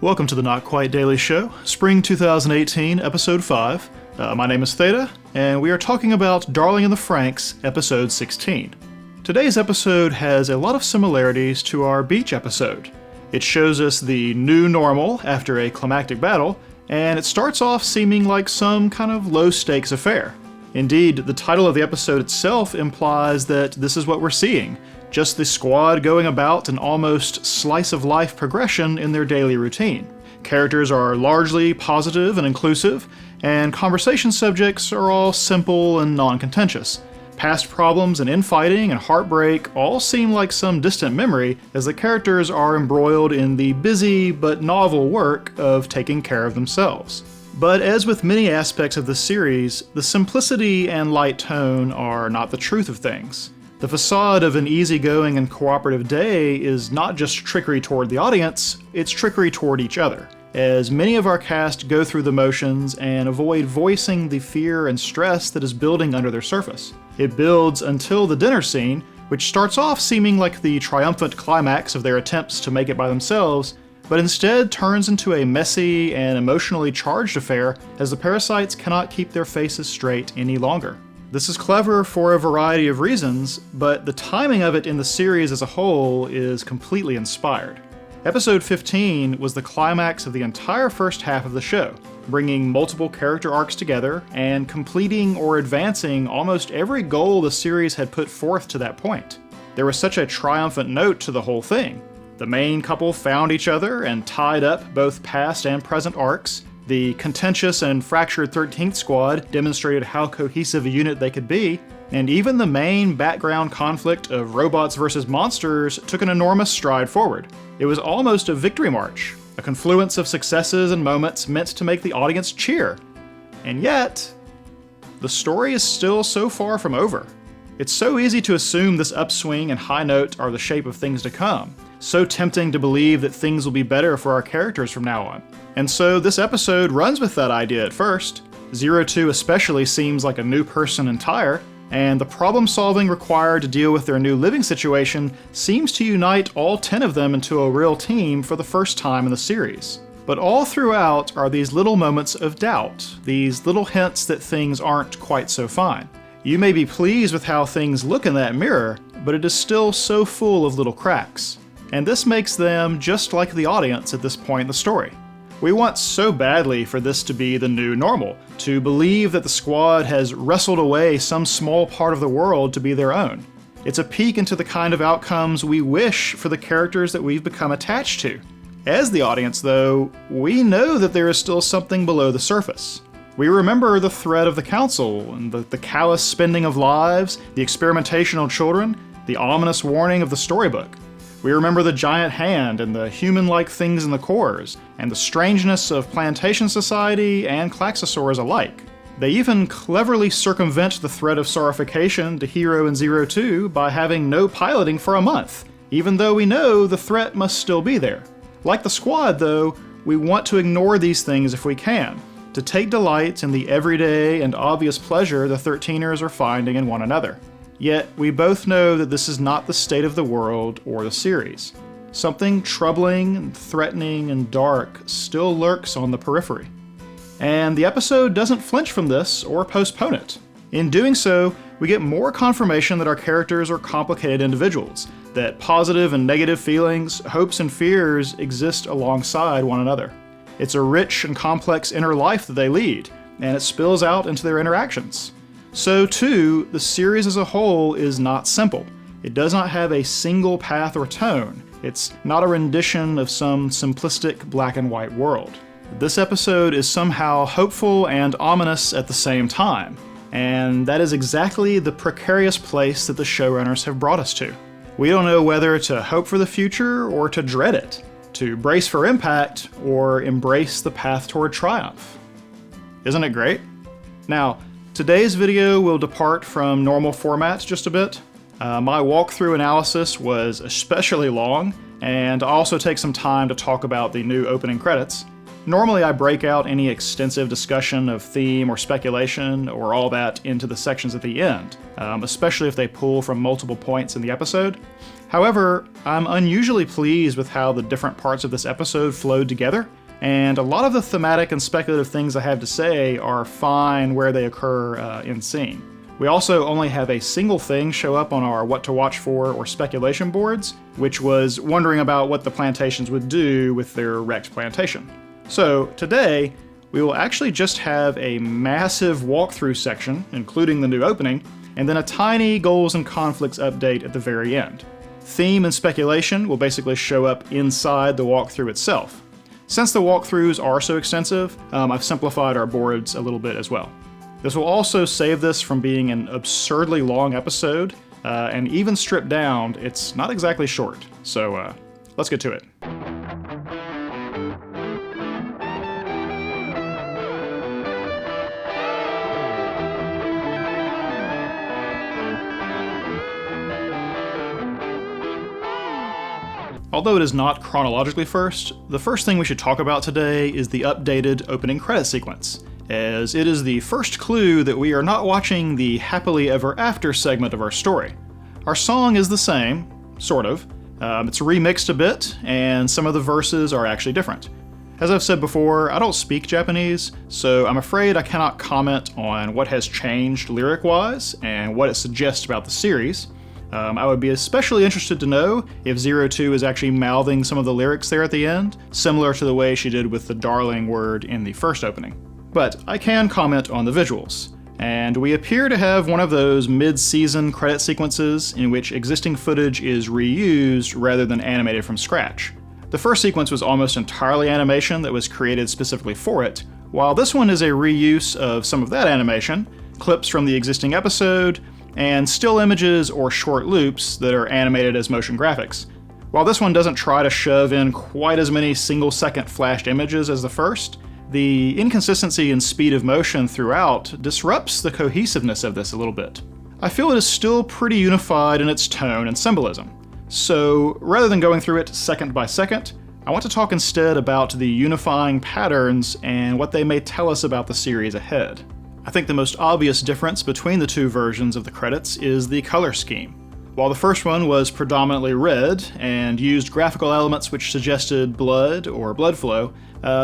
Welcome to the Not Quite Daily Show, Spring 2018, Episode 5. My name is Theta, and we are talking about Darling in the Franxx, Episode 16. Today's episode has a lot of similarities to our beach episode. It shows us the new normal after a climactic battle, and it starts off seeming like some kind of low-stakes affair. Indeed, the title of the episode itself implies that this is what we're seeing, just the squad going about an almost slice-of-life progression in their daily routine. Characters are largely positive and inclusive, and conversation subjects are all simple and non-contentious. Past problems and infighting and heartbreak all seem like some distant memory as the characters are embroiled in the busy but novel work of taking care of themselves. But as with many aspects of this series, the simplicity and light tone are not the truth of things. The facade of an easygoing and cooperative day is not just trickery toward the audience, it's trickery toward each other, as many of our cast go through the motions and avoid voicing the fear and stress that is building under their surface. It builds until the dinner scene, which starts off seeming like the triumphant climax of their attempts to make it by themselves, but instead turns into a messy and emotionally charged affair as the parasites cannot keep their faces straight any longer. This is clever for a variety of reasons, but the timing of it in the series as a whole is completely inspired. Episode 15 was the climax of the entire first half of the show, bringing multiple character arcs together and completing or advancing almost every goal the series had put forth to that point. There was such a triumphant note to the whole thing. The main couple found each other and tied up both past and present arcs. The contentious and fractured 13th squad demonstrated how cohesive a unit they could be, and even the main background conflict of robots versus monsters took an enormous stride forward. It was almost a victory march, a confluence of successes and moments meant to make the audience cheer. And yet, the story is still so far from over. It's so easy to assume this upswing and high note are the shape of things to come. So tempting to believe that things will be better for our characters from now on. And so this episode runs with that idea at first. 02 especially seems like a new person entire, and the problem solving required to deal with their new living situation seems to unite all 10 of them into a real team for the first time in the series. But all throughout are these little moments of doubt, these little hints that things aren't quite so fine. You may be pleased with how things look in that mirror, but it is still so full of little cracks. And this makes them just like the audience at this point in the story. We want so badly for this to be the new normal, to believe that the squad has wrestled away some small part of the world to be their own. It's a peek into the kind of outcomes we wish for the characters that we've become attached to. As the audience, though, we know that there is still something below the surface. We remember the threat of the council, and the callous spending of lives, the experimentation on children, the ominous warning of the storybook. We remember the giant hand and the human-like things in the cores, and the strangeness of plantation society and Klaxosaurs alike. They even cleverly circumvent the threat of sorification to Hero and 02 by having no piloting for a month, even though we know the threat must still be there. Like the squad, though, we want to ignore these things if we can, to take delight in the everyday and obvious pleasure the 13ers are finding in one another. Yet, we both know that this is not the state of the world or the series. Something troubling, and threatening, and dark still lurks on the periphery. And the episode doesn't flinch from this or postpone it. In doing so, we get more confirmation that our characters are complicated individuals, that positive and negative feelings, hopes and fears exist alongside one another. It's a rich and complex inner life that they lead, and it spills out into their interactions. So too, the series as a whole is not simple. It does not have a single path or tone. It's not a rendition of some simplistic black and white world. This episode is somehow hopeful and ominous at the same time, and that is exactly the precarious place that the showrunners have brought us to. We don't know whether to hope for the future or to dread it, to brace for impact or embrace the path toward triumph. Isn't it great? Now, today's video will depart from normal formats just a bit. My walkthrough analysis was especially long, and I'll also take some time to talk about the new opening credits. Normally I break out any extensive discussion of theme or speculation or all that into the sections at the end, especially if they pull from multiple points in the episode. However, I'm unusually pleased with how the different parts of this episode flowed together, and a lot of the thematic and speculative things I have to say are fine where they occur in scene. We also only have a single thing show up on our what to watch for or speculation boards, which was wondering about what the plantations would do with their wrecked plantation. So today, we will actually just have a massive walkthrough section, including the new opening, and then a tiny goals and conflicts update at the very end. Theme and speculation will basically show up inside the walkthrough itself. Since the walkthroughs are so extensive, I've simplified our boards a little bit as well. This will also save this from being an absurdly long episode, and even stripped down, it's not exactly short. So let's get to it. Although it is not chronologically first, the first thing we should talk about today is the updated opening credit sequence, as it is the first clue that we are not watching the happily ever after segment of our story. Our song is the same, sort of. It's remixed a bit, and some of the verses are actually different. As I've said before, I don't speak Japanese, so I'm afraid I cannot comment on what has changed lyric-wise and what it suggests about the series. I would be especially interested to know if 02 is actually mouthing some of the lyrics there at the end, similar to the way she did with the darling word in the first opening. But I can comment on the visuals, and we appear to have one of those mid-season credit sequences in which existing footage is reused rather than animated from scratch. The first sequence was almost entirely animation that was created specifically for it, while this one is a reuse of some of that animation, clips from the existing episode, and still images or short loops that are animated as motion graphics. While this one doesn't try to shove in quite as many single-second flashed images as the first, the inconsistency and speed of motion throughout disrupts the cohesiveness of this a little bit. I feel it is still pretty unified in its tone and symbolism. So rather than going through it second by second, I want to talk instead about the unifying patterns and what they may tell us about the series ahead. I think the most obvious difference between the two versions of the credits is the color scheme. While the first one was predominantly red and used graphical elements which suggested blood or blood flow,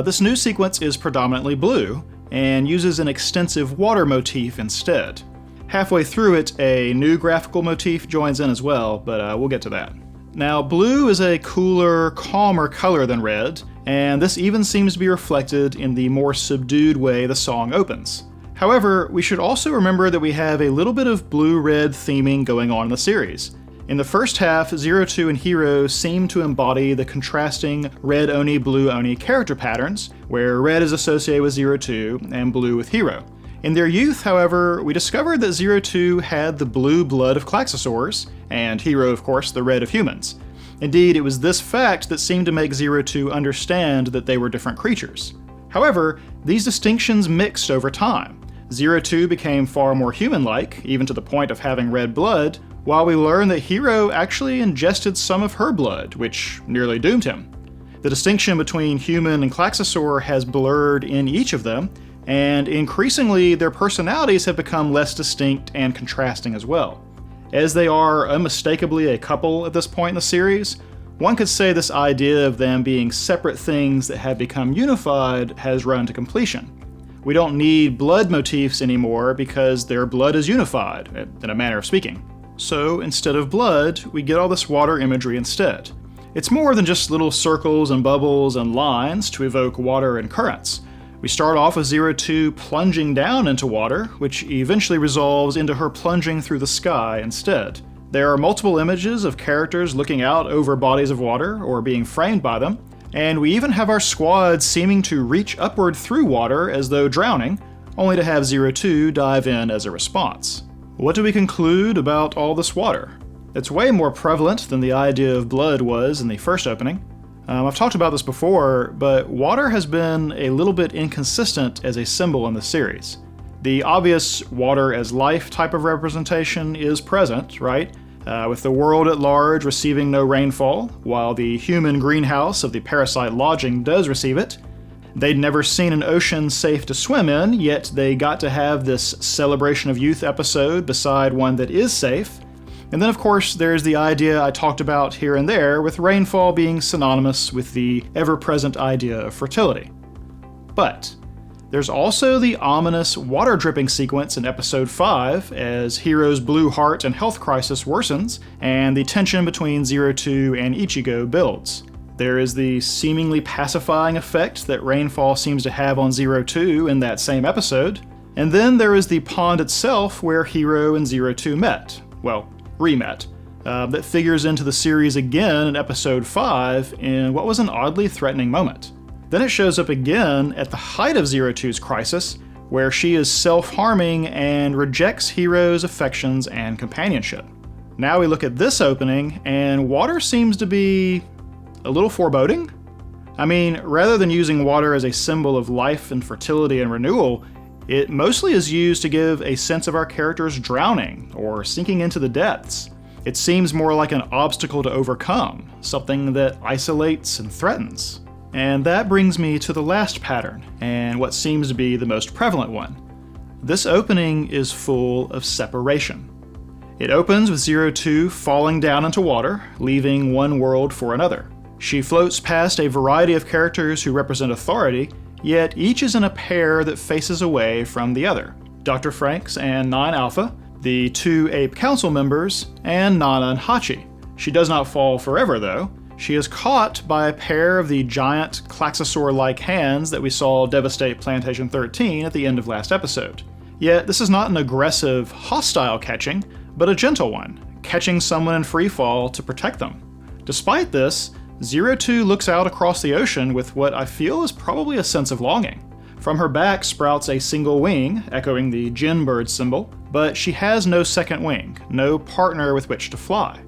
this new sequence is predominantly blue and uses an extensive water motif instead. Halfway through it, a new graphical motif joins in as well, but we'll get to that. Now, blue is a cooler, calmer color than red, and this even seems to be reflected in the more subdued way the song opens. However, we should also remember that we have a little bit of blue-red theming going on in the series. In the first half, 02 and Hiro seem to embody the contrasting red Oni, blue Oni character patterns, where red is associated with 02 and blue with Hiro. In their youth, however, we discovered that 02 had the blue blood of Klaxosaurs, and Hiro, of course, the red of humans. Indeed, it was this fact that seemed to make 02 understand that they were different creatures. However, these distinctions mixed over time. 02 became far more human-like, even to the point of having red blood, while we learn that Hiro actually ingested some of her blood, which nearly doomed him. The distinction between human and Klaxosaur has blurred in each of them, and increasingly their personalities have become less distinct and contrasting as well. As they are unmistakably a couple at this point in the series, one could say this idea of them being separate things that have become unified has run to completion. We don't need blood motifs anymore because their blood is unified, in a manner of speaking. So instead of blood, we get all this water imagery instead. It's more than just little circles and bubbles and lines to evoke water and currents. We start off with 02 plunging down into water, which eventually resolves into her plunging through the sky instead. There are multiple images of characters looking out over bodies of water or being framed by them, and we even have our squad seeming to reach upward through water as though drowning, only to have 02 dive in as a response. What do we conclude about all this water? It's way more prevalent than the idea of blood was in the first opening. I've talked about this before, but water has been a little bit inconsistent as a symbol in the series. The obvious water as life type of representation is present, right? With the world at large receiving no rainfall, while the human greenhouse of the parasite lodging does receive it. They'd never seen an ocean safe to swim in, yet they got to have this celebration of youth episode beside one that is safe. And then of course there's the idea I talked about here and there, with rainfall being synonymous with the ever-present idea of fertility. But there's also the ominous water dripping sequence in episode 5 as Hiro's blue heart and health crisis worsens and the tension between Zero Two and Ichigo builds. There is the seemingly pacifying effect that rainfall seems to have on Zero Two in that same episode. And then there is the pond itself where Hiro and Zero Two met. Well, re-met. That figures into the series again in episode 5 in what was an oddly threatening moment. Then it shows up again at the height of Zero Two's crisis, where she is self-harming and rejects Hiro's affections and companionship. Now we look at this opening, and water seems to be a little foreboding. I mean, rather than using water as a symbol of life and fertility and renewal, it mostly is used to give a sense of our characters drowning or sinking into the depths. It seems more like an obstacle to overcome, something that isolates and threatens. And that brings me to the last pattern, and what seems to be the most prevalent one. This opening is full of separation. It opens with Zero Two falling down into water, leaving one world for another. She floats past a variety of characters who represent authority, yet each is in a pair that faces away from the other. Dr. Franxx and 9 Alpha, the 2 Ape Council members, and Nana and Hachi. She does not fall forever though. She is caught by a pair of the giant Klaxosaur-like hands that we saw devastate Plantation 13 at the end of last episode. Yet this is not an aggressive, hostile catching, but a gentle one, catching someone in free fall to protect them. Despite this, Zero Two looks out across the ocean with what I feel is probably a sense of longing. From her back sprouts a single wing, echoing the Jin bird symbol, but she has no second wing, no partner with which to fly.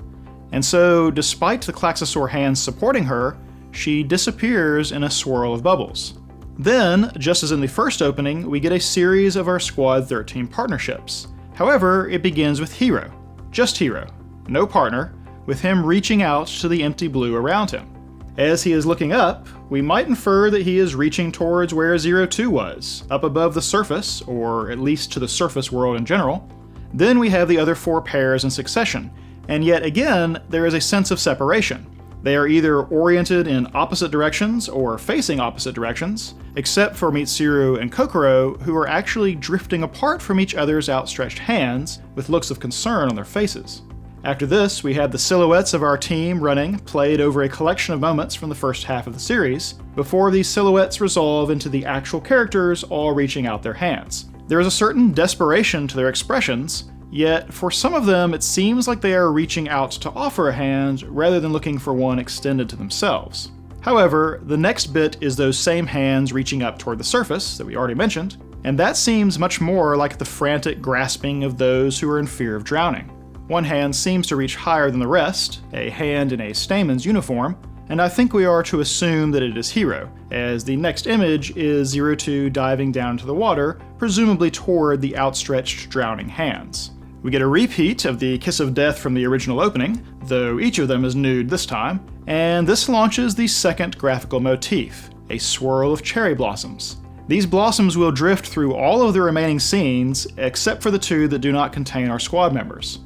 And so, despite the Klaxosaur hands supporting her, she disappears in a swirl of bubbles. Then, just as in the first opening, we get a series of our Squad 13 partnerships. However, it begins with Hiro. Just Hiro. No partner, with him reaching out to the empty blue around him. As he is looking up, we might infer that he is reaching towards where Zero Two was, up above the surface, or at least to the surface world in general. Then we have the other 4 pairs in succession, and yet again, there is a sense of separation. They are either oriented in opposite directions or facing opposite directions, except for Mitsuru and Kokoro, who are actually drifting apart from each other's outstretched hands, with looks of concern on their faces. After this, we have the silhouettes of our team running, played over a collection of moments from the first half of the series, before these silhouettes resolve into the actual characters all reaching out their hands. There is a certain desperation to their expressions, yet for some of them it seems like they are reaching out to offer a hand rather than looking for one extended to themselves. However, the next bit is those same hands reaching up toward the surface that we already mentioned, and that seems much more like the frantic grasping of those who are in fear of drowning. One hand seems to reach higher than the rest, a hand in a Stamen's uniform, and I think we are to assume that it is Hiro, as the next image is Zero Two diving down into the water, presumably toward the outstretched drowning hands. We get a repeat of the kiss of death from the original opening, though each of them is nude this time, and this launches the second graphical motif, a swirl of cherry blossoms. These blossoms will drift through all of the remaining scenes, except for the 2 that do not contain our squad members.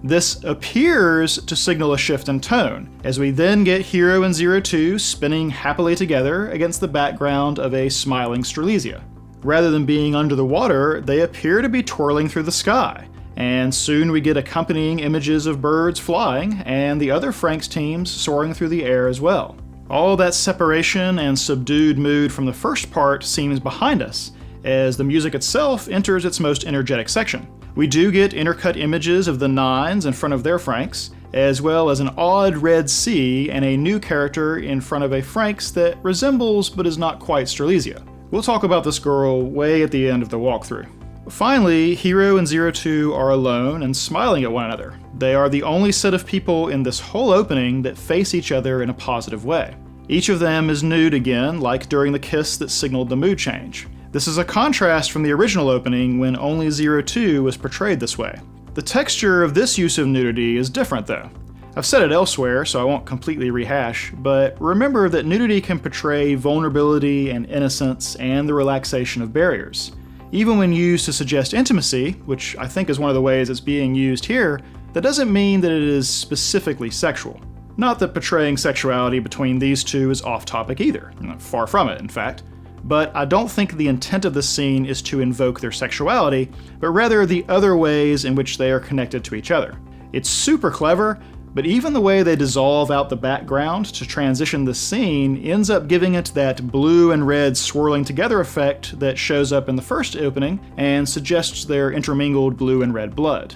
This appears to signal a shift in tone, as we then get Hiro and Zero Two spinning happily together against the background of a smiling Strelitzia. Rather than being under the water, they appear to be twirling through the sky, and soon we get accompanying images of birds flying and the other Franxx teams soaring through the air as well. All that separation and subdued mood from the first part seems behind us, as the music itself enters its most energetic section. We do get intercut images of the Nines in front of their Franxx, as well as an odd red sea and a new character in front of a Franxx that resembles but is not quite Strelitzia. We'll talk about this girl way at the end of the walkthrough. Finally, Hiro and Zero Two are alone and smiling at one another. They are the only set of people in this whole opening that face each other in a positive way. Each of them is nude again, like during the kiss that signaled the mood change. This is a contrast from the original opening when only Zero Two was portrayed this way. The texture of this use of nudity is different though. I've said it elsewhere, so I won't completely rehash, but remember that nudity can portray vulnerability and innocence and the relaxation of barriers. Even when used to suggest intimacy, which I think is one of the ways it's being used here, that doesn't mean that it is specifically sexual. Not that portraying sexuality between these two is off topic either, far from it in fact, but I don't think the intent of this scene is to invoke their sexuality, but rather the other ways in which they are connected to each other. It's super clever, but even the way they dissolve out the background to transition the scene ends up giving it that blue and red swirling together effect that shows up in the first opening and suggests their intermingled blue and red blood.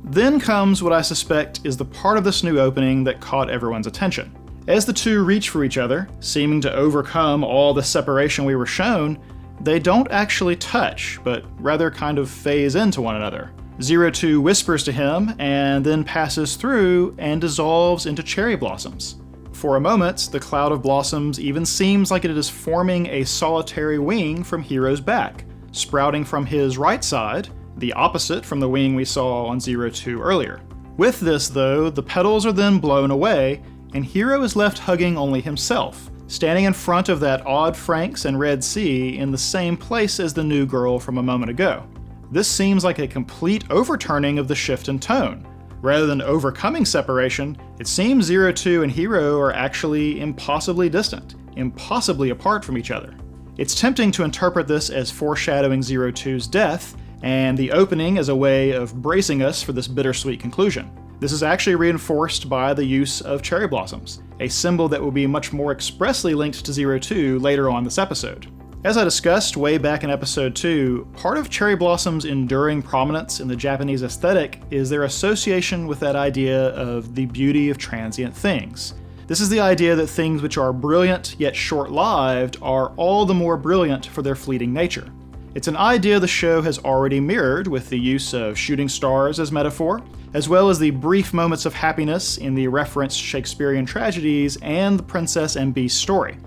Then comes what I suspect is the part of this new opening that caught everyone's attention. As the two reach for each other, seeming to overcome all the separation we were shown, they don't actually touch, but rather kind of phase into one another. 02 whispers to him and then passes through and dissolves into cherry blossoms. For a moment, the cloud of blossoms even seems like it is forming a solitary wing from Hero's back, sprouting from his right side, the opposite from the wing we saw on 02 earlier. With this, though, the petals are then blown away, and Hero is left hugging only himself, standing in front of that odd Franxx and Red Sea in the same place as the new girl from a moment ago. This seems like a complete overturning of the shift in tone. Rather than overcoming separation, it seems 02 and Hero are actually impossibly distant, impossibly apart from each other. It's tempting to interpret this as foreshadowing 02's death, and the opening as a way of bracing us for this bittersweet conclusion. This is actually reinforced by the use of cherry blossoms, a symbol that will be much more expressly linked to 02 later on this episode. As I discussed way back in episode 2, part of cherry blossoms' enduring prominence in the Japanese aesthetic is their association with that idea of the beauty of transient things. This is the idea that things which are brilliant yet short-lived are all the more brilliant for their fleeting nature. It's an idea the show has already mirrored with the use of shooting stars as metaphor, as well as the brief moments of happiness in the referenced Shakespearean tragedies and the Princess and Beast story.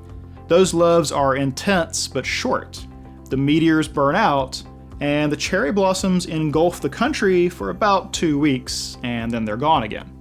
Those loves are intense but short. The meteors burn out, and the cherry blossoms engulf the country for about 2 weeks, and then they're gone again.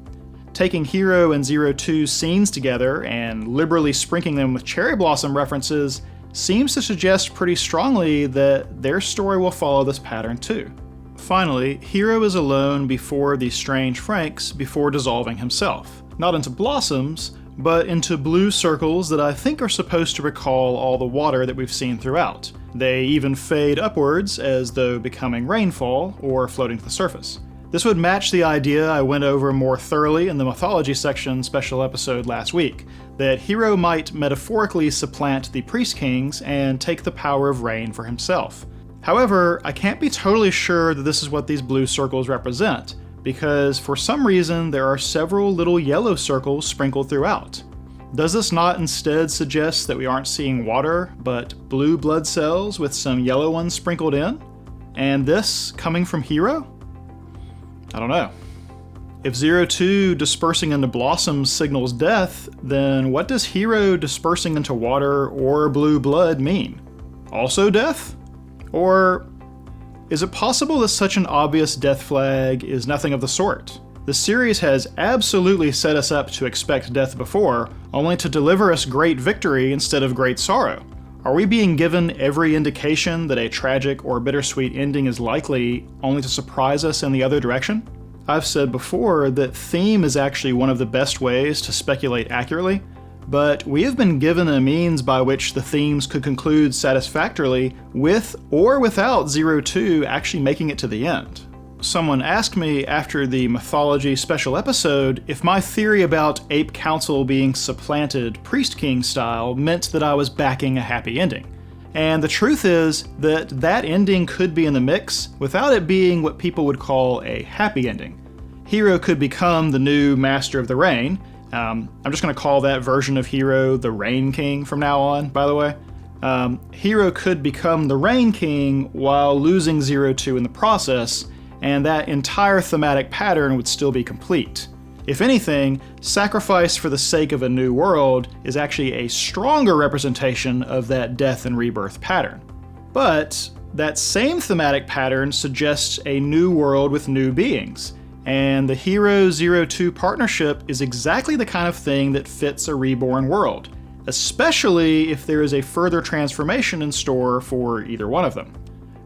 Taking Hero and 02's scenes together and liberally sprinkling them with cherry blossom references seems to suggest pretty strongly that their story will follow this pattern too. Finally, Hero is alone before the strange Franxx before dissolving himself, not into blossoms, but into blue circles that I think are supposed to recall all the water that we've seen throughout. They even fade upwards as though becoming rainfall or floating to the surface. This would match the idea I went over more thoroughly in the mythology section special episode last week, that Hero might metaphorically supplant the Priest Kings and take the power of rain for himself. However, I can't be totally sure that this is what these blue circles represent, because for some reason there are several little yellow circles sprinkled throughout. Does this not instead suggest that we aren't seeing water, but blue blood cells with some yellow ones sprinkled in? And this coming from Hero? I don't know. If 02 dispersing into blossoms signals death, then what does Hero dispersing into water or blue blood mean? Also death? Or is it possible that such an obvious death flag is nothing of the sort? The series has absolutely set us up to expect death before, only to deliver us great victory instead of great sorrow. Are we being given every indication that a tragic or bittersweet ending is likely, only to surprise us in the other direction? I've said before that theme is actually one of the best ways to speculate accurately, but we have been given a means by which the themes could conclude satisfactorily with or without 02 actually making it to the end. Someone asked me after the mythology special episode if my theory about Ape Council being supplanted Priest King style meant that I was backing a happy ending. And the truth is that that ending could be in the mix without it being what people would call a happy ending. Hero could become the new Master of the Rain. I'm just going to call that version of Hero the Rain King from now on, by the way. Hero could become the Rain King while losing 02 in the process, and that entire thematic pattern would still be complete. If anything, sacrifice for the sake of a new world is actually a stronger representation of that death and rebirth pattern. But that same thematic pattern suggests a new world with new beings, and the Hero-02 partnership is exactly the kind of thing that fits a reborn world, especially if there is a further transformation in store for either one of them.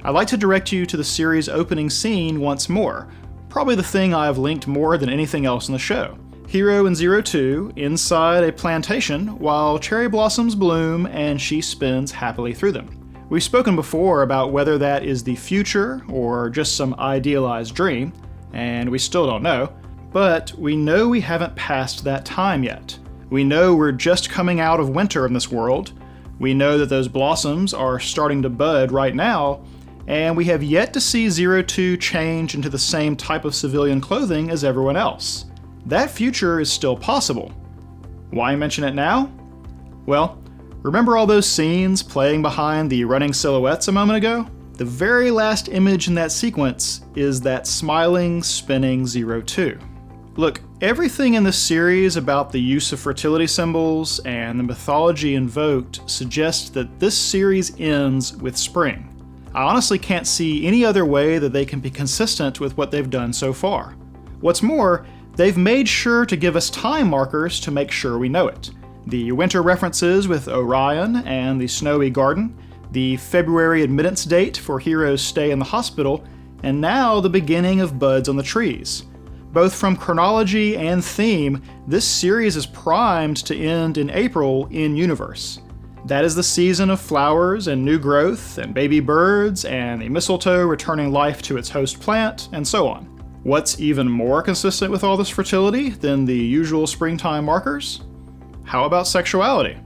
I'd like to direct you to the series' opening scene once more, probably the thing I have linked more than anything else in the show. Hero and Zero-2 inside a plantation while cherry blossoms bloom and she spins happily through them. We've spoken before about whether that is the future or just some idealized dream, and we still don't know, but we know we haven't passed that time yet. We know we're just coming out of winter in this world, we know that those blossoms are starting to bud right now, and we have yet to see Zero-2 change into the same type of civilian clothing as everyone else. That future is still possible. Why mention it now? Well, remember all those scenes playing behind the running silhouettes a moment ago? The very last image in that sequence is that smiling, spinning Zero-2. Look, everything in this series about the use of fertility symbols and the mythology invoked suggests that this series ends with spring. I honestly can't see any other way that they can be consistent with what they've done so far. What's more, they've made sure to give us time markers to make sure we know it. The winter references with Orion and the snowy garden, the February admittance date for Hero's stay in the hospital, and now the beginning of buds on the trees. Both from chronology and theme, this series is primed to end in April in-universe. That is the season of flowers and new growth and baby birds and the mistletoe returning life to its host plant, and so on. What's even more consistent with all this fertility than the usual springtime markers? How about sexuality?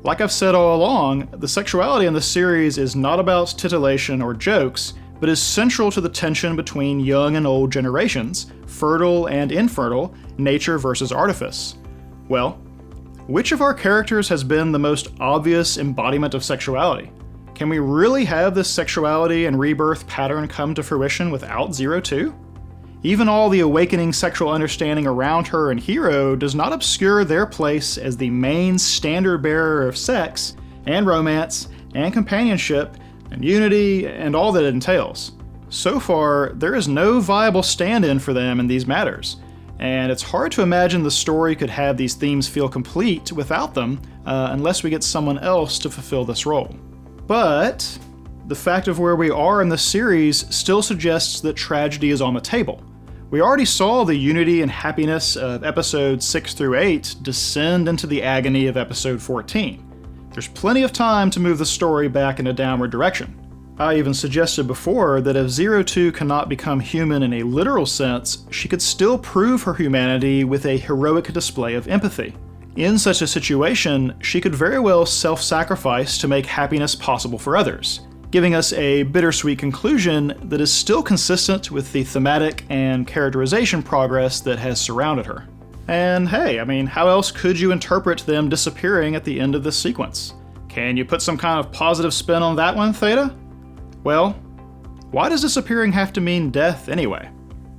Like I've said all along, the sexuality in this series is not about titillation or jokes, but is central to the tension between young and old generations, fertile and infertile, nature versus artifice. Well, which of our characters has been the most obvious embodiment of sexuality? Can we really have this sexuality and rebirth pattern come to fruition without Zero-2? Even all the awakening sexual understanding around her and Hero does not obscure their place as the main standard bearer of sex, and romance, and companionship, and unity, and all that it entails. So far, there is no viable stand-in for them in these matters, and it's hard to imagine the story could have these themes feel complete without them, unless we get someone else to fulfill this role. But the fact of where we are in the series still suggests that tragedy is on the table. We already saw the unity and happiness of episodes 6 through 8 descend into the agony of episode 14. There's plenty of time to move the story back in a downward direction. I even suggested before that if Zero-2 cannot become human in a literal sense, she could still prove her humanity with a heroic display of empathy. In such a situation, she could very well self-sacrifice to make happiness possible for others, giving us a bittersweet conclusion that is still consistent with the thematic and characterization progress that has surrounded her. And hey, how else could you interpret them disappearing at the end of this sequence? Can you put some kind of positive spin on that one, Theta? Well, why does disappearing have to mean death anyway?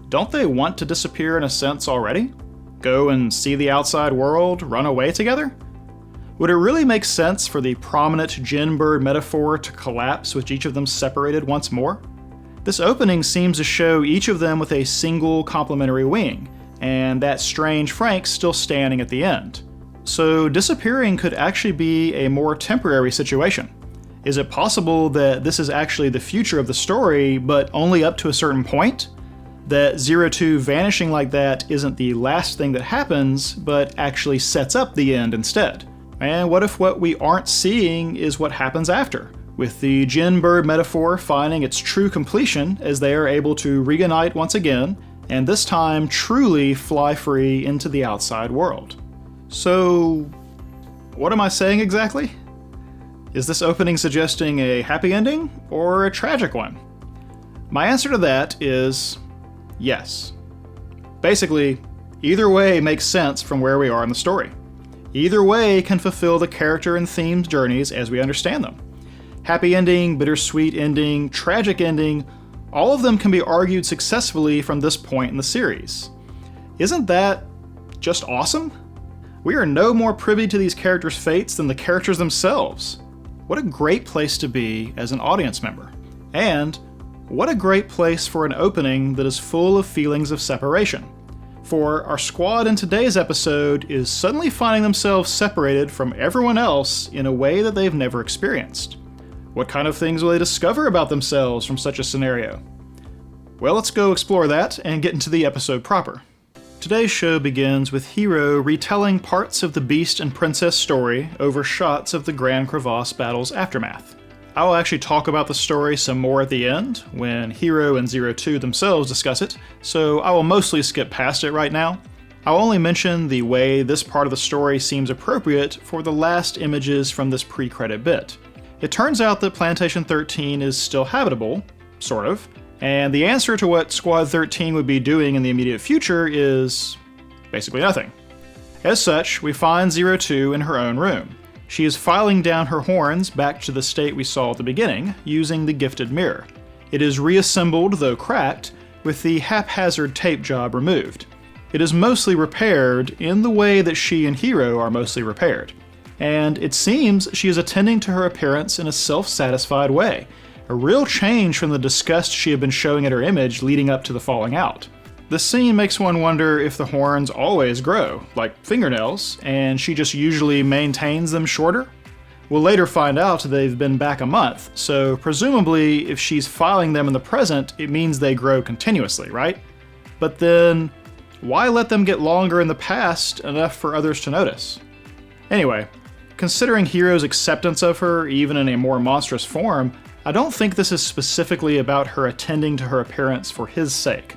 Don't they want to disappear in a sense already? Go and see the outside world, run away together? Would it really make sense for the prominent gin-bird metaphor to collapse with each of them separated once more? This opening seems to show each of them with a single complementary wing, and that strange Franxx still standing at the end. So disappearing could actually be a more temporary situation. Is it possible that this is actually the future of the story, but only up to a certain point? That Zero-2 vanishing like that isn't the last thing that happens, but actually sets up the end instead? And what if what we aren't seeing is what happens after, with the gin-bird metaphor finding its true completion as they are able to reunite once again, and this time truly fly free into the outside world? So, what am I saying exactly? Is this opening suggesting a happy ending or a tragic one? My answer to that is yes. Basically, either way makes sense from where we are in the story. Either way can fulfill the character and themed journeys as we understand them. Happy ending, bittersweet ending, tragic ending, all of them can be argued successfully from this point in the series. Isn't that just awesome? We are no more privy to these characters' fates than the characters themselves. What a great place to be as an audience member. And What a great place for an opening that is full of feelings of separation. For our squad in today's episode is suddenly finding themselves separated from everyone else in a way that they've never experienced. What kind of things will they discover about themselves from such a scenario? Well, let's go explore that and get into the episode proper. Today's show begins with Hiro retelling parts of the Beast and Princess story over shots of the Grand Crevasse battle's aftermath. I will actually talk about the story some more at the end, when Hiro and Zero Two themselves discuss it, so I will mostly skip past it right now. I'll only mention the way this part of the story seems appropriate for the last images from this pre-credit bit. It turns out that Plantation 13 is still habitable, sort of, and the answer to what Squad 13 would be doing in the immediate future is basically nothing. As such, we find Zero Two in her own room. She is filing down her horns back to the state we saw at the beginning, using the gifted mirror. It is reassembled, though cracked, with the haphazard tape job removed. It is mostly repaired in the way that she and Hiro are mostly repaired. And it seems she is attending to her appearance in a self-satisfied way, a real change from the disgust she had been showing at her image leading up to the falling out. The scene makes one wonder if the horns always grow, like fingernails, and she just usually maintains them shorter? We'll later find out they've been back a month, so presumably if she's filing them in the present, it means they grow continuously, right? But then, why let them get longer in the past enough for others to notice? Anyway, considering Hiro's acceptance of her, even in a more monstrous form, I don't think this is specifically about her attending to her appearance for his sake.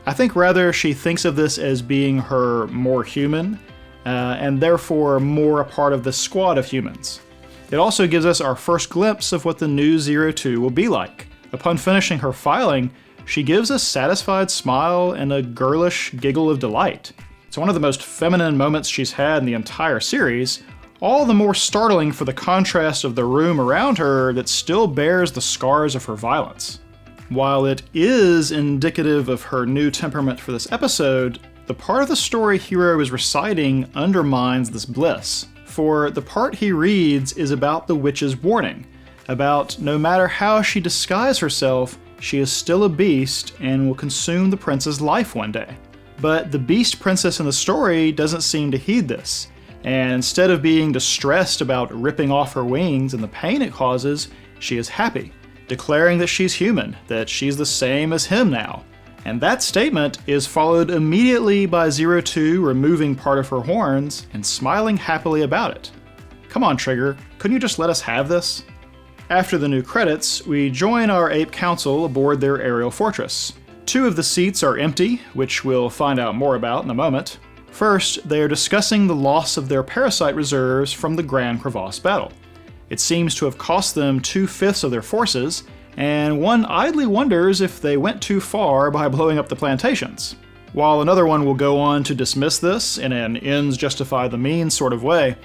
I think rather she thinks of this as being her more human, and therefore more a part of the squad of humans. It also gives us our first glimpse of what the new Zero Two will be like. Upon finishing her filing, she gives a satisfied smile and a girlish giggle of delight. It's one of the most feminine moments she's had in the entire series, all the more startling for the contrast of the room around her that still bears the scars of her violence. While it is indicative of her new temperament for this episode, the part of the story Hiro is reciting undermines this bliss. For the part he reads is about the witch's warning, about no matter how she disguises herself, she is still a beast and will consume the prince's life one day. But the beast princess in the story doesn't seem to heed this, and instead of being distressed about ripping off her wings and the pain it causes, she is happy, declaring that she's human, that she's the same as him now. And that statement is followed immediately by Zero Two removing part of her horns and smiling happily about it. Come on, Trigger, couldn't you just let us have this? After the new credits, we join our ape council aboard their aerial fortress. 2 of the seats are empty, which we'll find out more about in a moment. First, they are discussing the loss of their parasite reserves from the Grand Crevasse battle. It seems to have cost them 2/5 of their forces, and one idly wonders if they went too far by blowing up the plantations. While another one will go on to dismiss this in an ends justify the means sort of way,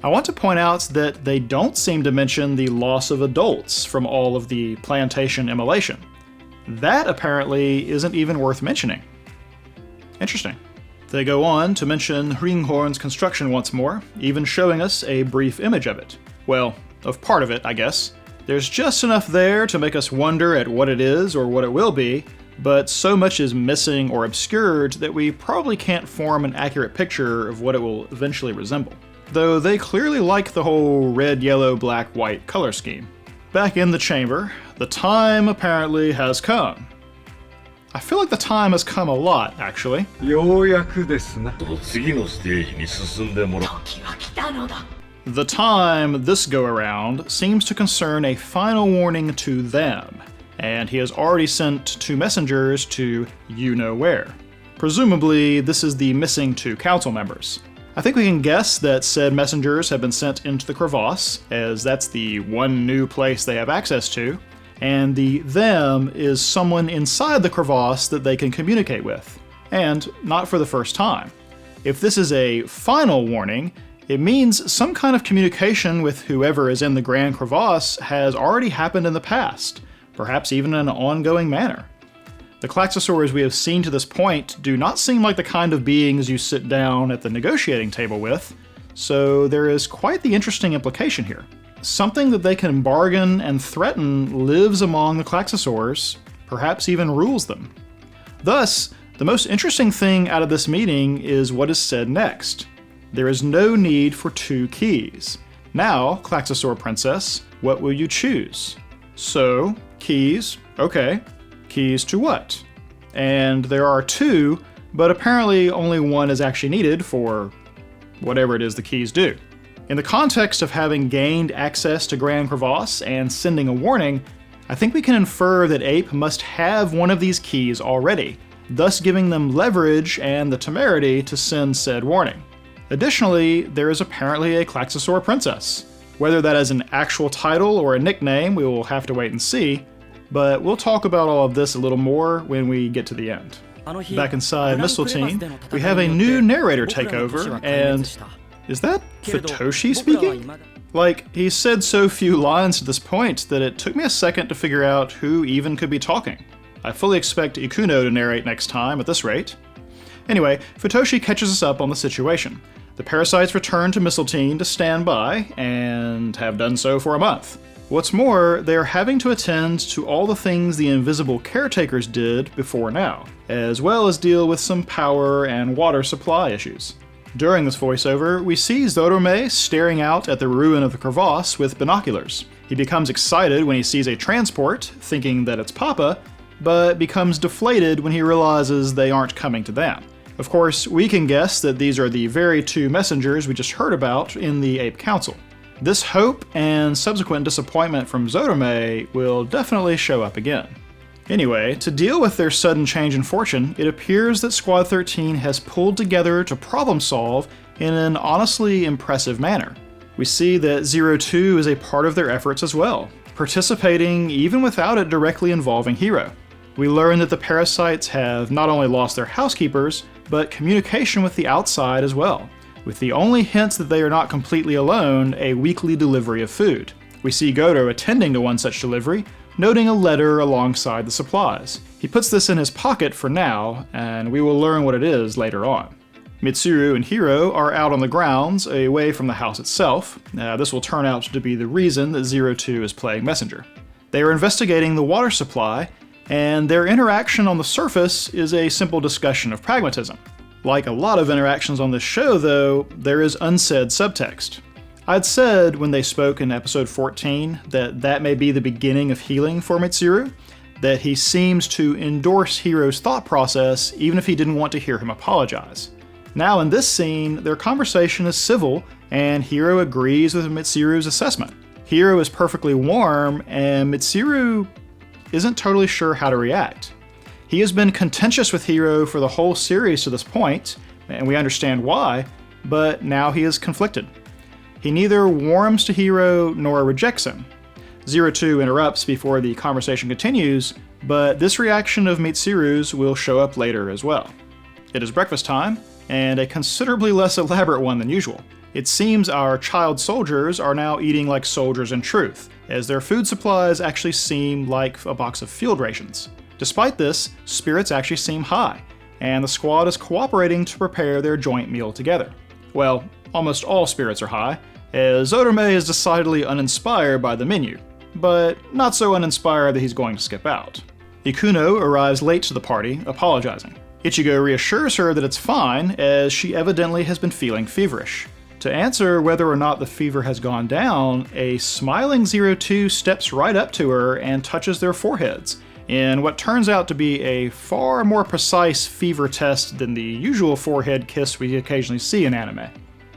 I want to point out that they don't seem to mention the loss of adults from all of the plantation immolation. That apparently isn't even worth mentioning. Interesting. They go on to mention Ringhorn's construction once more, even showing us a brief image of it. Well, of part of it, I guess. There's just enough there to make us wonder at what it is or what it will be, but so much is missing or obscured that we probably can't form an accurate picture of what it will eventually resemble. Though they clearly like the whole red, yellow, black, white color scheme. Back in the chamber, the time apparently has come. I feel like the time has come a lot, actually. The time this go-around seems to concern a final warning to them, and he has already sent 2 messengers to you-know-where. Presumably, this is the missing 2 council members. I think we can guess that said messengers have been sent into the Crevasse, as that's the one new place they have access to, and the them is someone inside the Crevasse that they can communicate with, and not for the first time. If this is a final warning, it means some kind of communication with whoever is in the Grand Crevasse has already happened in the past, perhaps even in an ongoing manner. The Klaxosaurs we have seen to this point do not seem like the kind of beings you sit down at the negotiating table with, so there is quite the interesting implication here. Something that they can bargain and threaten lives among the Klaxosaurs, perhaps even rules them. Thus, the most interesting thing out of this meeting is what is said next. There is no need for 2 keys. Now, Klaxosaur Princess, what will you choose? So, keys, okay. Keys to what? And there are 2, but apparently only 1 is actually needed for whatever it is the keys do. In the context of having gained access to Grand Crevasse and sending a warning, I think we can infer that Ape must have one of these keys already, thus giving them leverage and the temerity to send said warning. Additionally, there is apparently a Klaxosaur Princess. Whether that is an actual title or a nickname, we will have to wait and see, but we'll talk about all of this a little more when we get to the end. Back inside Mistletoe, we have a new narrator take over, and is that Futoshi speaking? Like, he's said so few lines to this point that it took me a second to figure out who even could be talking. I fully expect Ikuno to narrate next time at this rate. Anyway, Futoshi catches us up on the situation. The parasites return to Mistletoe to stand by, and have done so for a month. What's more, they are having to attend to all the things the invisible caretakers did before now, as well as deal with some power and water supply issues. During this voiceover, we see Zorome staring out at the ruin of the crevasse with binoculars. He becomes excited when he sees a transport, thinking that it's Papa, but becomes deflated when he realizes they aren't coming to them. Of course, we can guess that these are the very 2 messengers we just heard about in the Ape Council. This hope and subsequent disappointment from Zorome will definitely show up again. Anyway, to deal with their sudden change in fortune, it appears that Squad 13 has pulled together to problem solve in an honestly impressive manner. We see that 02 is a part of their efforts as well, participating even without it directly involving Hiro. We learn that the parasites have not only lost their housekeepers, but communication with the outside as well, with the only hints that they are not completely alone, a weekly delivery of food. We see Goto attending to one such delivery, noting a letter alongside the supplies. He puts this in his pocket for now, and we will learn what it is later on. Mitsuru and Hiro are out on the grounds, away from the house itself. This will turn out to be the reason that 02 is playing messenger. They are investigating the water supply, and their interaction on the surface is a simple discussion of pragmatism. Like a lot of interactions on this show, though, there is unsaid subtext. I'd said when they spoke in episode 14 that may be the beginning of healing for Mitsuru, that he seems to endorse Hiro's thought process even if he didn't want to hear him apologize. Now in this scene, their conversation is civil, and Hiro agrees with Mitsuru's assessment. Hiro is perfectly warm, and Mitsuru isn't totally sure how to react. He has been contentious with Hiro for the whole series to this point, and we understand why, but now he is conflicted. He neither warms to Hiro nor rejects him. 02 interrupts before the conversation continues, but this reaction of Mitsuru's will show up later as well. It is breakfast time, and a considerably less elaborate one than usual. It seems our child soldiers are now eating like soldiers in truth, as their food supplies actually seem like a box of field rations. Despite this, spirits actually seem high, and the squad is cooperating to prepare their joint meal together. Well, almost all spirits are high, as Zorome is decidedly uninspired by the menu, but not so uninspired that he's going to skip out. Ikuno arrives late to the party, apologizing. Ichigo reassures her that it's fine, as she evidently has been feeling feverish. To answer whether or not the fever has gone down, a smiling 02 steps right up to her and touches their foreheads, in what turns out to be a far more precise fever test than the usual forehead kiss we occasionally see in anime.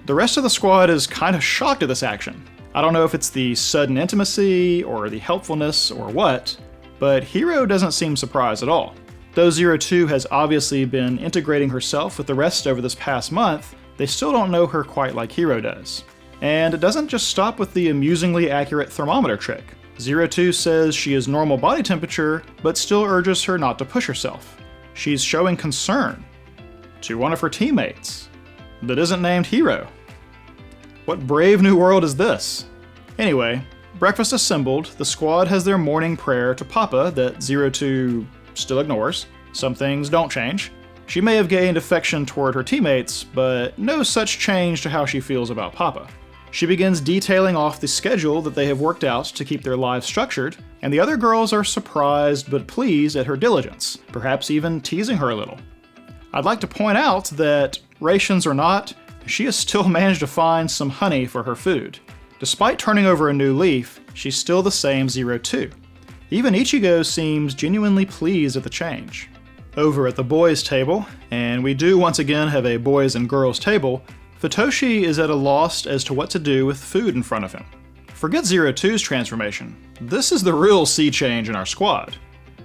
The rest of the squad is kind of shocked at this action. I don't know if it's the sudden intimacy, or the helpfulness, or what, but Hiro doesn't seem surprised at all. Though 02 has obviously been integrating herself with the rest over this past month, they still don't know her quite like Hiro does. And it doesn't just stop with the amusingly accurate thermometer trick. 02 says she is normal body temperature, but still urges her not to push herself. She's showing concern to one of her teammates that isn't named Hiro. What brave new world is this? Anyway, breakfast assembled, the squad has their morning prayer to Papa that 02 still ignores. Some things don't change. She may have gained affection toward her teammates, but no such change to how she feels about Papa. She begins detailing off the schedule that they have worked out to keep their lives structured, and the other girls are surprised but pleased at her diligence, perhaps even teasing her a little. I'd like to point out that, rations or not, she has still managed to find some honey for her food. Despite turning over a new leaf, she's still the same 02. Even Ichigo seems genuinely pleased at the change. Over at the boys' table, and we do once again have a boys and girls table, Futoshi is at a loss as to what to do with food in front of him. Forget 02's transformation. This is the real sea change in our squad.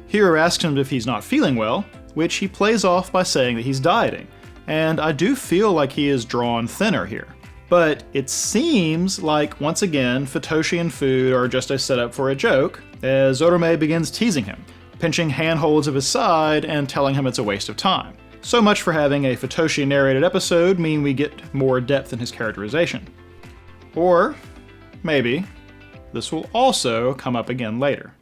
Hiro asks him if he's not feeling well, which he plays off by saying that he's dieting, and I do feel like he is drawn thinner here. But it seems like, once again, Futoshi and food are just a setup for a joke, as Orome begins teasing him, pinching handholds of his side and telling him it's a waste of time. So much for having a Futoshi narrated episode mean we get more depth in his characterization. Or, maybe, this will also come up again later.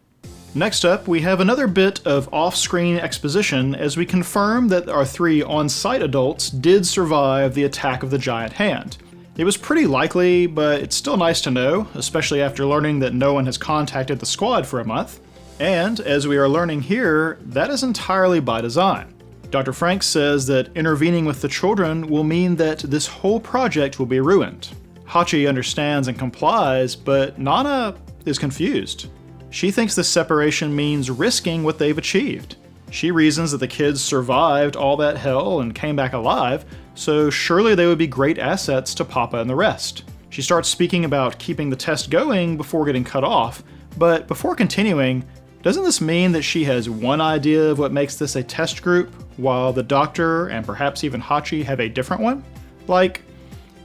Next up, we have another bit of off-screen exposition as we confirm that our 3 on-site adults did survive the attack of the giant hand. It was pretty likely, but it's still nice to know, especially after learning that no one has contacted the squad for a month. And, as we are learning here, that is entirely by design. Dr. Franxx says that intervening with the children will mean that this whole project will be ruined. Hachi understands and complies, but Nana is confused. She thinks this separation means risking what they've achieved. She reasons that the kids survived all that hell and came back alive, so surely they would be great assets to Papa and the rest. She starts speaking about keeping the test going before getting cut off, but before continuing, doesn't this mean that she has one idea of what makes this a test group, while the doctor and perhaps even Hachi have a different one? Like,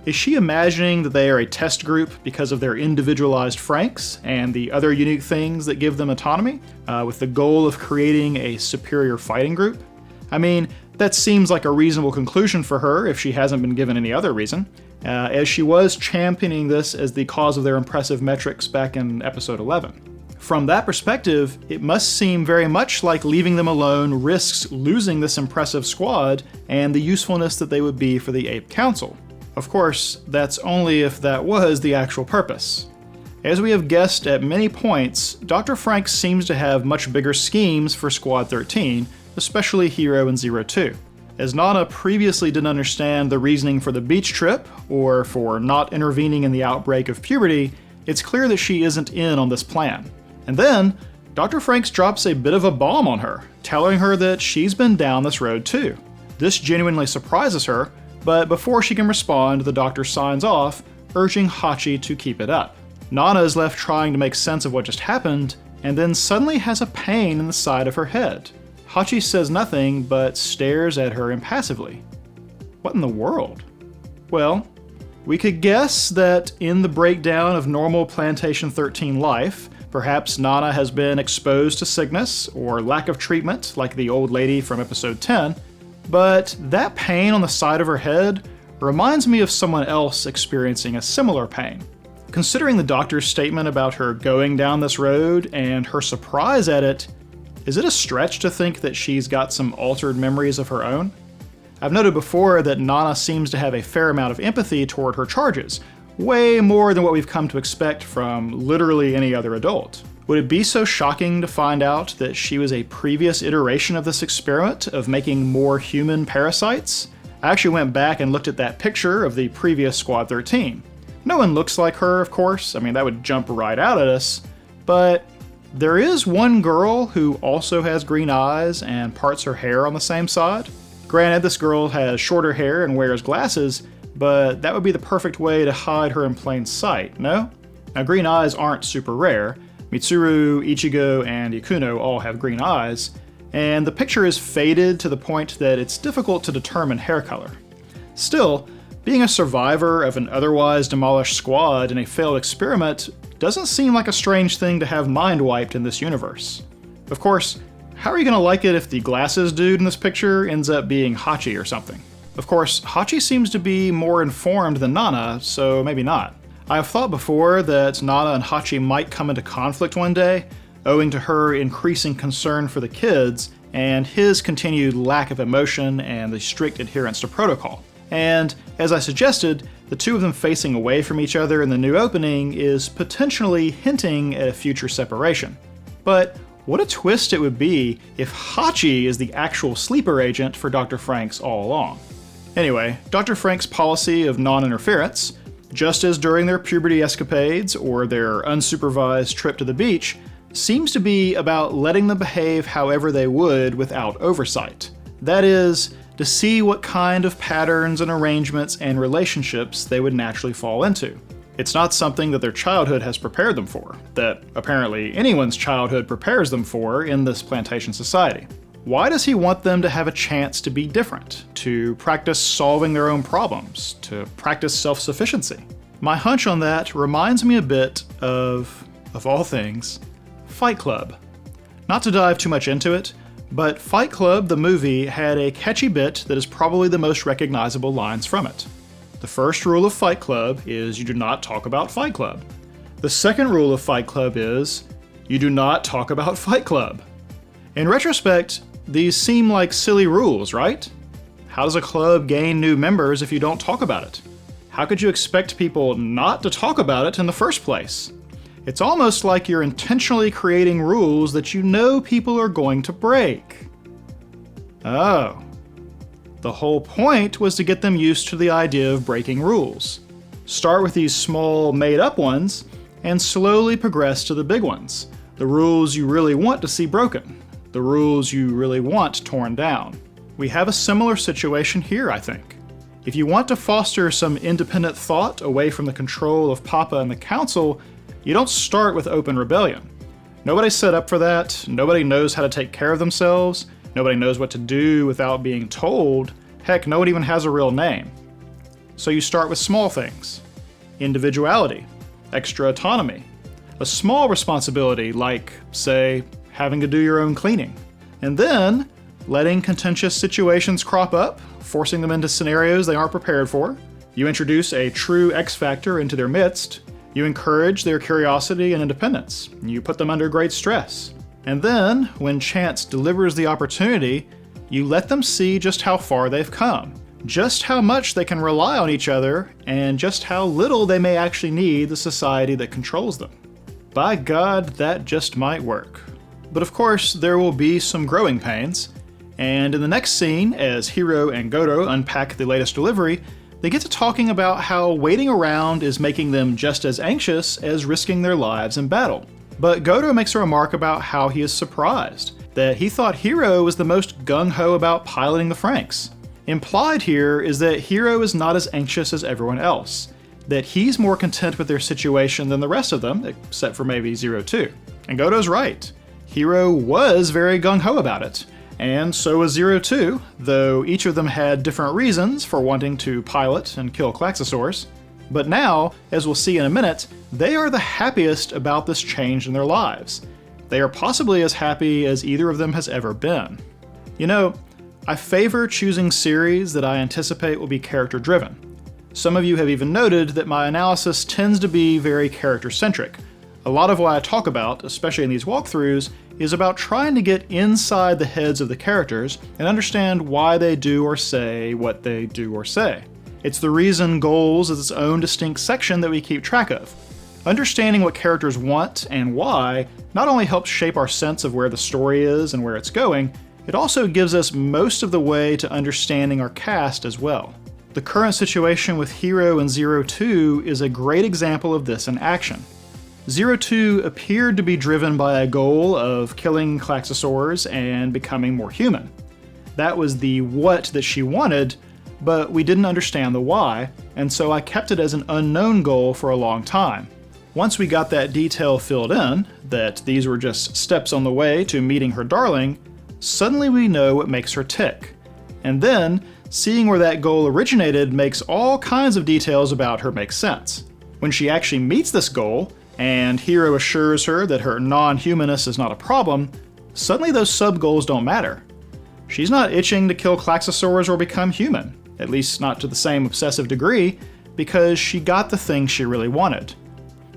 is she imagining that they are a test group because of their individualized Franxx and the other unique things that give them autonomy, with the goal of creating a superior fighting group? I mean, that seems like a reasonable conclusion for her if she hasn't been given any other reason, as she was championing this as the cause of their impressive metrics back in episode 11. From that perspective, it must seem very much like leaving them alone risks losing this impressive squad and the usefulness that they would be for the Ape Council. Of course, that's only if that was the actual purpose. As we have guessed at many points, Dr. Franxx seems to have much bigger schemes for Squad 13, especially Hiro and 02. As Nana previously didn't understand the reasoning for the beach trip, or for not intervening in the outbreak of puberty, it's clear that she isn't in on this plan. And then, Dr. Franxx drops a bit of a bomb on her, telling her that she's been down this road too. This genuinely surprises her, but before she can respond, the doctor signs off, urging Hachi to keep it up. Nana is left trying to make sense of what just happened, and then suddenly has a pain in the side of her head. Hachi says nothing, but stares at her impassively. What in the world? Well, we could guess that in the breakdown of normal Plantation 13 life, perhaps Nana has been exposed to sickness or lack of treatment like the old lady from episode 10, but that pain on the side of her head reminds me of someone else experiencing a similar pain. Considering the doctor's statement about her going down this road and her surprise at it, is it a stretch to think that she's got some altered memories of her own? I've noted before that Nana seems to have a fair amount of empathy toward her charges, way more than what we've come to expect from literally any other adult. Would it be so shocking to find out that she was a previous iteration of this experiment of making more human parasites? I actually went back and looked at that picture of the previous Squad 13. No one looks like her, of course, I mean that would jump right out at us, but there is one girl who also has green eyes and parts her hair on the same side. Granted, this girl has shorter hair and wears glasses, but that would be the perfect way to hide her in plain sight, no? Now, green eyes aren't super rare. Mitsuru, Ichigo, and Ikuno all have green eyes, and the picture is faded to the point that it's difficult to determine hair color. Still, being a survivor of an otherwise demolished squad in a failed experiment doesn't seem like a strange thing to have mind wiped in this universe. Of course, how are you going to like it if the glasses dude in this picture ends up being Hachi or something? Of course, Hachi seems to be more informed than Nana, so maybe not. I have thought before that Nana and Hachi might come into conflict one day, owing to her increasing concern for the kids and his continued lack of emotion and the strict adherence to protocol. And, as I suggested, the two of them facing away from each other in the new opening is potentially hinting at a future separation. But what a twist it would be if Hachi is the actual sleeper agent for Dr. Franxx all along. Anyway, Dr. Franxx's policy of non-interference, just as during their puberty escapades or their unsupervised trip to the beach, seems to be about letting them behave however they would without oversight. That is, to see what kind of patterns and arrangements and relationships they would naturally fall into. It's not something that their childhood has prepared them for, that apparently anyone's childhood prepares them for in this plantation society. Why does he want them to have a chance to be different, to practice solving their own problems, to practice self-sufficiency? My hunch on that reminds me a bit of all things, Fight Club. Not to dive too much into it, but Fight Club, the movie, had a catchy bit that is probably the most recognizable lines from it. The first rule of Fight Club is you do not talk about Fight Club. The second rule of Fight Club is you do not talk about Fight Club. In retrospect, these seem like silly rules, right? How does a club gain new members if you don't talk about it? How could you expect people not to talk about it in the first place? It's almost like you're intentionally creating rules that you know people are going to break. Oh. The whole point was to get them used to the idea of breaking rules. Start with these small, made-up ones, and slowly progress to the big ones. The rules you really want to see broken. The rules you really want torn down. We have a similar situation here, I think. If you want to foster some independent thought away from the control of Papa and the Council, you don't start with open rebellion. Nobody's set up for that. Nobody knows how to take care of themselves. Nobody knows what to do without being told. Heck, no one even has a real name. So you start with small things. Individuality, extra autonomy, a small responsibility like, say, having to do your own cleaning. And then, letting contentious situations crop up, forcing them into scenarios they aren't prepared for. You introduce a true X factor into their midst. You encourage their curiosity and independence. You put them under great stress. And then, when chance delivers the opportunity, you let them see just how far they've come, just how much they can rely on each other, and just how little they may actually need the society that controls them. By God, that just might work. But of course, there will be some growing pains, and in the next scene, as Hiro and Goto unpack the latest delivery, they get to talking about how waiting around is making them just as anxious as risking their lives in battle. But Goto makes a remark about how he is surprised, that he thought Hiro was the most gung-ho about piloting the Franxx. Implied here is that Hiro is not as anxious as everyone else, that he's more content with their situation than the rest of them, except for maybe 02. And Goto's right. Hiro was very gung-ho about it, and so was 02, though each of them had different reasons for wanting to pilot and kill Klaxosaurs. But now, as we'll see in a minute, they are the happiest about this change in their lives. They are possibly as happy as either of them has ever been. You know, I favor choosing series that I anticipate will be character-driven. Some of you have even noted that my analysis tends to be very character-centric. A lot of what I talk about, especially in these walkthroughs, is about trying to get inside the heads of the characters and understand why they do or say what they do or say. It's the reason Goals is its own distinct section that we keep track of. Understanding what characters want and why not only helps shape our sense of where the story is and where it's going, it also gives us most of the way to understanding our cast as well. The current situation with Hiro and 02 is a great example of this in action. 02 appeared to be driven by a goal of killing Klaxosaurs and becoming more human. That was the what that she wanted, but we didn't understand the why, and so I kept it as an unknown goal for a long time. Once we got that detail filled in, that these were just steps on the way to meeting her darling, suddenly we know what makes her tick. And then, seeing where that goal originated makes all kinds of details about her make sense. When she actually meets this goal, and Hiro assures her that her non-humanness is not a problem, suddenly those sub-goals don't matter. She's not itching to kill Klaxosaurs or become human, at least not to the same obsessive degree, because she got the thing she really wanted.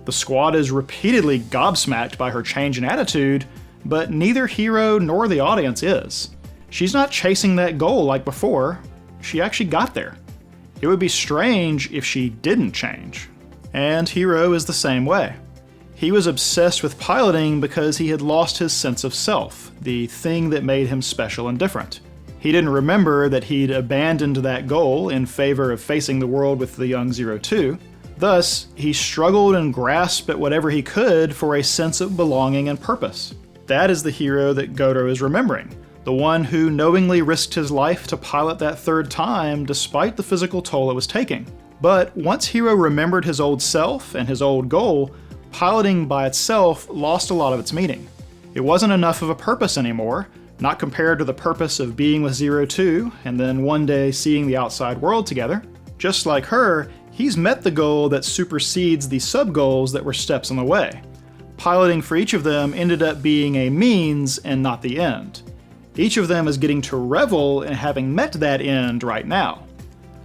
The squad is repeatedly gobsmacked by her change in attitude, but neither Hiro nor the audience is. She's not chasing that goal like before, she actually got there. It would be strange if she didn't change. And Hiro is the same way. He was obsessed with piloting because he had lost his sense of self, the thing that made him special and different. He didn't remember that he'd abandoned that goal in favor of facing the world with the young 02. Thus, he struggled and grasped at whatever he could for a sense of belonging and purpose. That is the hero that Goro is remembering, the one who knowingly risked his life to pilot that third time despite the physical toll it was taking. But once Hiro remembered his old self and his old goal, piloting by itself lost a lot of its meaning. It wasn't enough of a purpose anymore, not compared to the purpose of being with 02 and then one day seeing the outside world together. Just like her, he's met the goal that supersedes the sub-goals that were steps on the way. Piloting for each of them ended up being a means and not the end. Each of them is getting to revel in having met that end right now.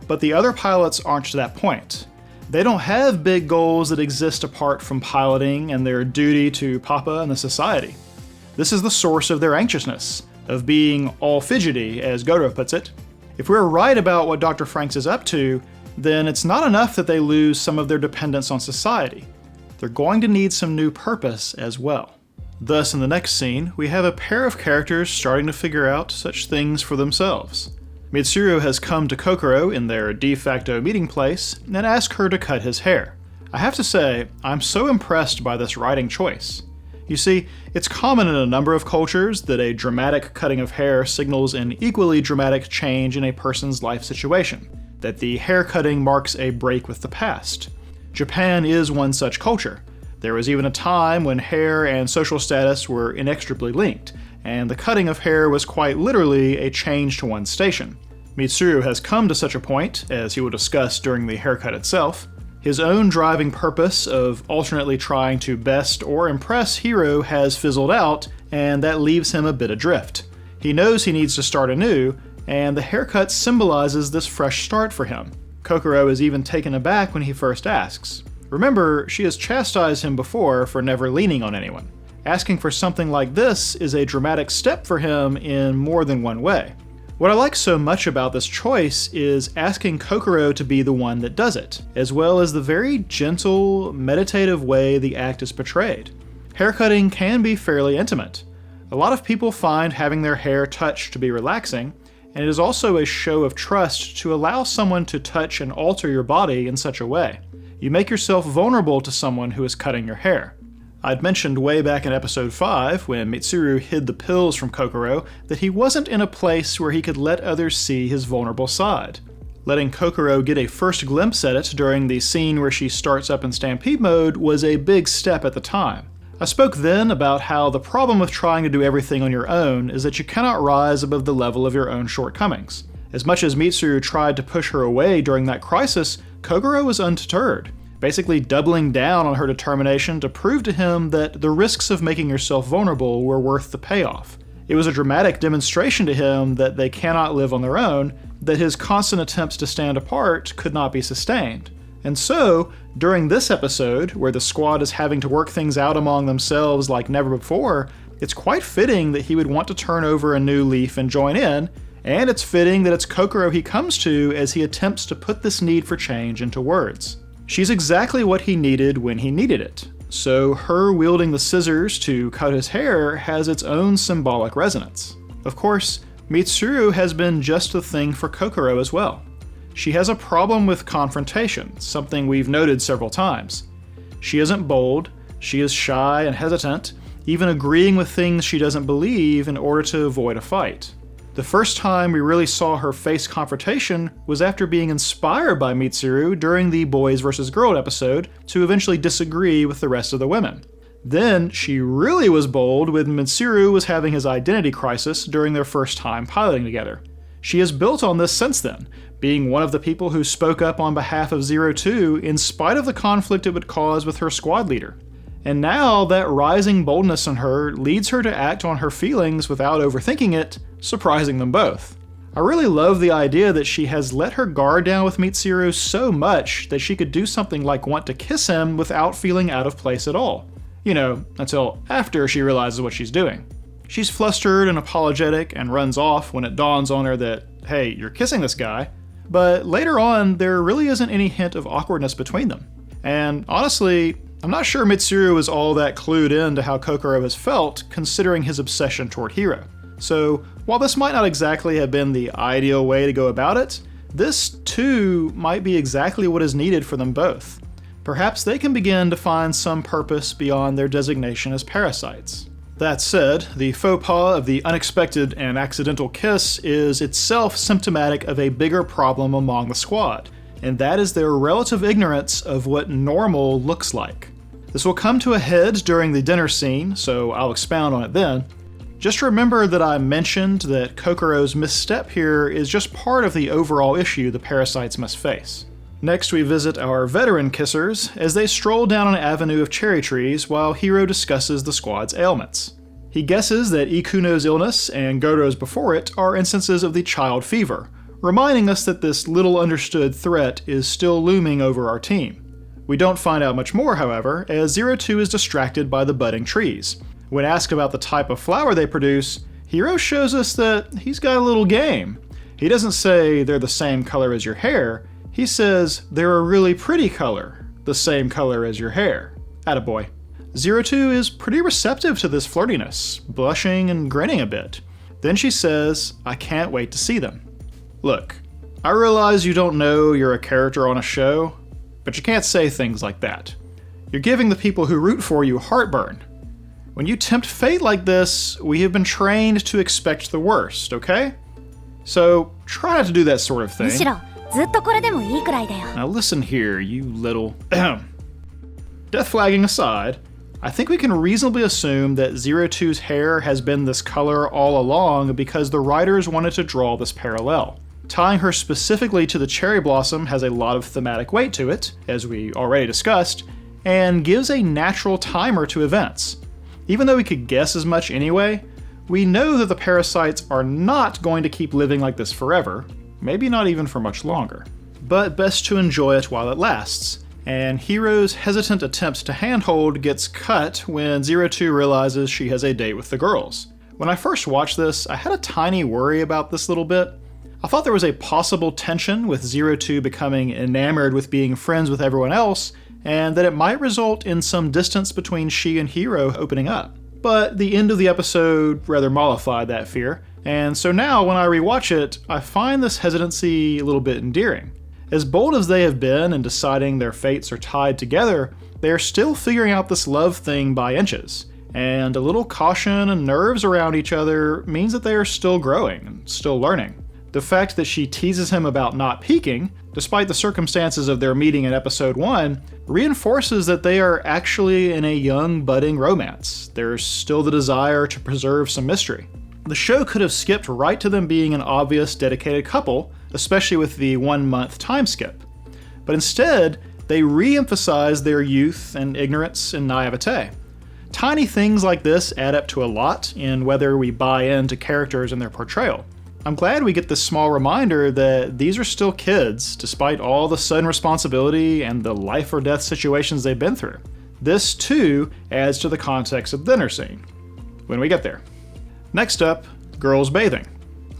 But the other pilots aren't to that point. They don't have big goals that exist apart from piloting and their duty to Papa and the society. This is the source of their anxiousness, of being all fidgety, as Goro puts it. If we're right about what Dr. Franxx is up to, then it's not enough that they lose some of their dependence on society. They're going to need some new purpose as well. Thus, in the next scene, we have a pair of characters starting to figure out such things for themselves. Mitsuru has come to Kokoro in their de facto meeting place and asked her to cut his hair. I have to say, I'm so impressed by this writing choice. You see, it's common in a number of cultures that a dramatic cutting of hair signals an equally dramatic change in a person's life situation, that the hair cutting marks a break with the past. Japan is one such culture. There was even a time when hair and social status were inextricably linked, and the cutting of hair was quite literally a change to one's station. Mitsuru has come to such a point, as he will discuss during the haircut itself. His own driving purpose of alternately trying to best or impress Hiro has fizzled out, and that leaves him a bit adrift. He knows he needs to start anew, and the haircut symbolizes this fresh start for him. Kokoro is even taken aback when he first asks. Remember, she has chastised him before for never leaning on anyone. Asking for something like this is a dramatic step for him in more than one way. What I like so much about this choice is asking Kokoro to be the one that does it, as well as the very gentle, meditative way the act is portrayed. Haircutting can be fairly intimate. A lot of people find having their hair touched to be relaxing, and it is also a show of trust to allow someone to touch and alter your body in such a way. You make yourself vulnerable to someone who is cutting your hair. I'd mentioned way back in episode 5, when Mitsuru hid the pills from Kokoro, that he wasn't in a place where he could let others see his vulnerable side. Letting Kokoro get a first glimpse at it during the scene where she starts up in stampede mode was a big step at the time. I spoke then about how the problem with trying to do everything on your own is that you cannot rise above the level of your own shortcomings. As much as Mitsuru tried to push her away during that crisis, Kokoro was undeterred, basically doubling down on her determination to prove to him that the risks of making yourself vulnerable were worth the payoff. It was a dramatic demonstration to him that they cannot live on their own, that his constant attempts to stand apart could not be sustained. And so, during this episode, where the squad is having to work things out among themselves like never before, it's quite fitting that he would want to turn over a new leaf and join in, and it's fitting that it's Kokoro he comes to as he attempts to put this need for change into words. She's exactly what he needed when he needed it, so her wielding the scissors to cut his hair has its own symbolic resonance. Of course, Mitsuru has been just the thing for Kokoro as well. She has a problem with confrontation, something we've noted several times. She isn't bold, she is shy and hesitant, even agreeing with things she doesn't believe in order to avoid a fight. The first time we really saw her face confrontation was after being inspired by Mitsuru during the Boys vs. Girls episode to eventually disagree with the rest of the women. Then she really was bold when Mitsuru was having his identity crisis during their first time piloting together. She has built on this since then, being one of the people who spoke up on behalf of 02 in spite of the conflict it would cause with her squad leader. And now that rising boldness in her leads her to act on her feelings without overthinking it, surprising them both. I really love the idea that she has let her guard down with Mitsuru so much that she could do something like want to kiss him without feeling out of place at all. You know, until after she realizes what she's doing. She's flustered and apologetic and runs off when it dawns on her that, hey, you're kissing this guy. But later on, there really isn't any hint of awkwardness between them. And honestly, I'm not sure Mitsuru is all that clued in to how Kokoro has felt, considering his obsession toward Hiro. So, while this might not exactly have been the ideal way to go about it, this too might be exactly what is needed for them both. Perhaps they can begin to find some purpose beyond their designation as parasites. That said, the faux pas of the unexpected and accidental kiss is itself symptomatic of a bigger problem among the squad, and that is their relative ignorance of what normal looks like. This will come to a head during the dinner scene, so I'll expound on it then. Just remember that I mentioned that Kokoro's misstep here is just part of the overall issue the parasites must face. Next, we visit our veteran kissers as they stroll down an avenue of cherry trees while Hiro discusses the squad's ailments. He guesses that Ikuno's illness and Goro's before it are instances of the child fever, reminding us that this little understood threat is still looming over our team. We don't find out much more, however, as 02 is distracted by the budding trees. When asked about the type of flower they produce, Hiro shows us that he's got a little game. He doesn't say they're the same color as your hair, he says they're a really pretty color, the same color as your hair. Attaboy. 02 is pretty receptive to this flirtiness, blushing and grinning a bit. Then she says, "I can't wait to see them." Look, I realize you don't know you're a character on a show, but you can't say things like that. You're giving the people who root for you heartburn. When you tempt fate like this, we have been trained to expect the worst, okay? So try not to do that sort of thing. Now listen here, you little... Death flagging aside, I think we can reasonably assume that 02's hair has been this color all along because the writers wanted to draw this parallel. Tying her specifically to the cherry blossom has a lot of thematic weight to it, as we already discussed, and gives a natural timer to events. Even though we could guess as much anyway, we know that the parasites are not going to keep living like this forever, maybe not even for much longer. But best to enjoy it while it lasts, and Hiro's hesitant attempt to handhold gets cut when 02 realizes she has a date with the girls. When I first watched this, I had a tiny worry about this little bit. I thought there was a possible tension with 02 becoming enamored with being friends with everyone else, and that it might result in some distance between she and Hiro opening up. But the end of the episode rather mollified that fear, and so now when I rewatch it, I find this hesitancy a little bit endearing. As bold as they have been in deciding their fates are tied together, they are still figuring out this love thing by inches, and a little caution and nerves around each other means that they are still growing and still learning. The fact that she teases him about not peeking, despite the circumstances of their meeting in episode 1, reinforces that they are actually in a young, budding romance. There's still the desire to preserve some mystery. The show could have skipped right to them being an obvious, dedicated couple, especially with the 1-month time skip. But instead, they re-emphasize their youth and ignorance and naivete. Tiny things like this add up to a lot in whether we buy into characters and their portrayal. I'm glad we get this small reminder that these are still kids, despite all the sudden responsibility and the life or death situations they've been through. This, too, adds to the context of the dinner scene, when we get there. Next up, girls bathing.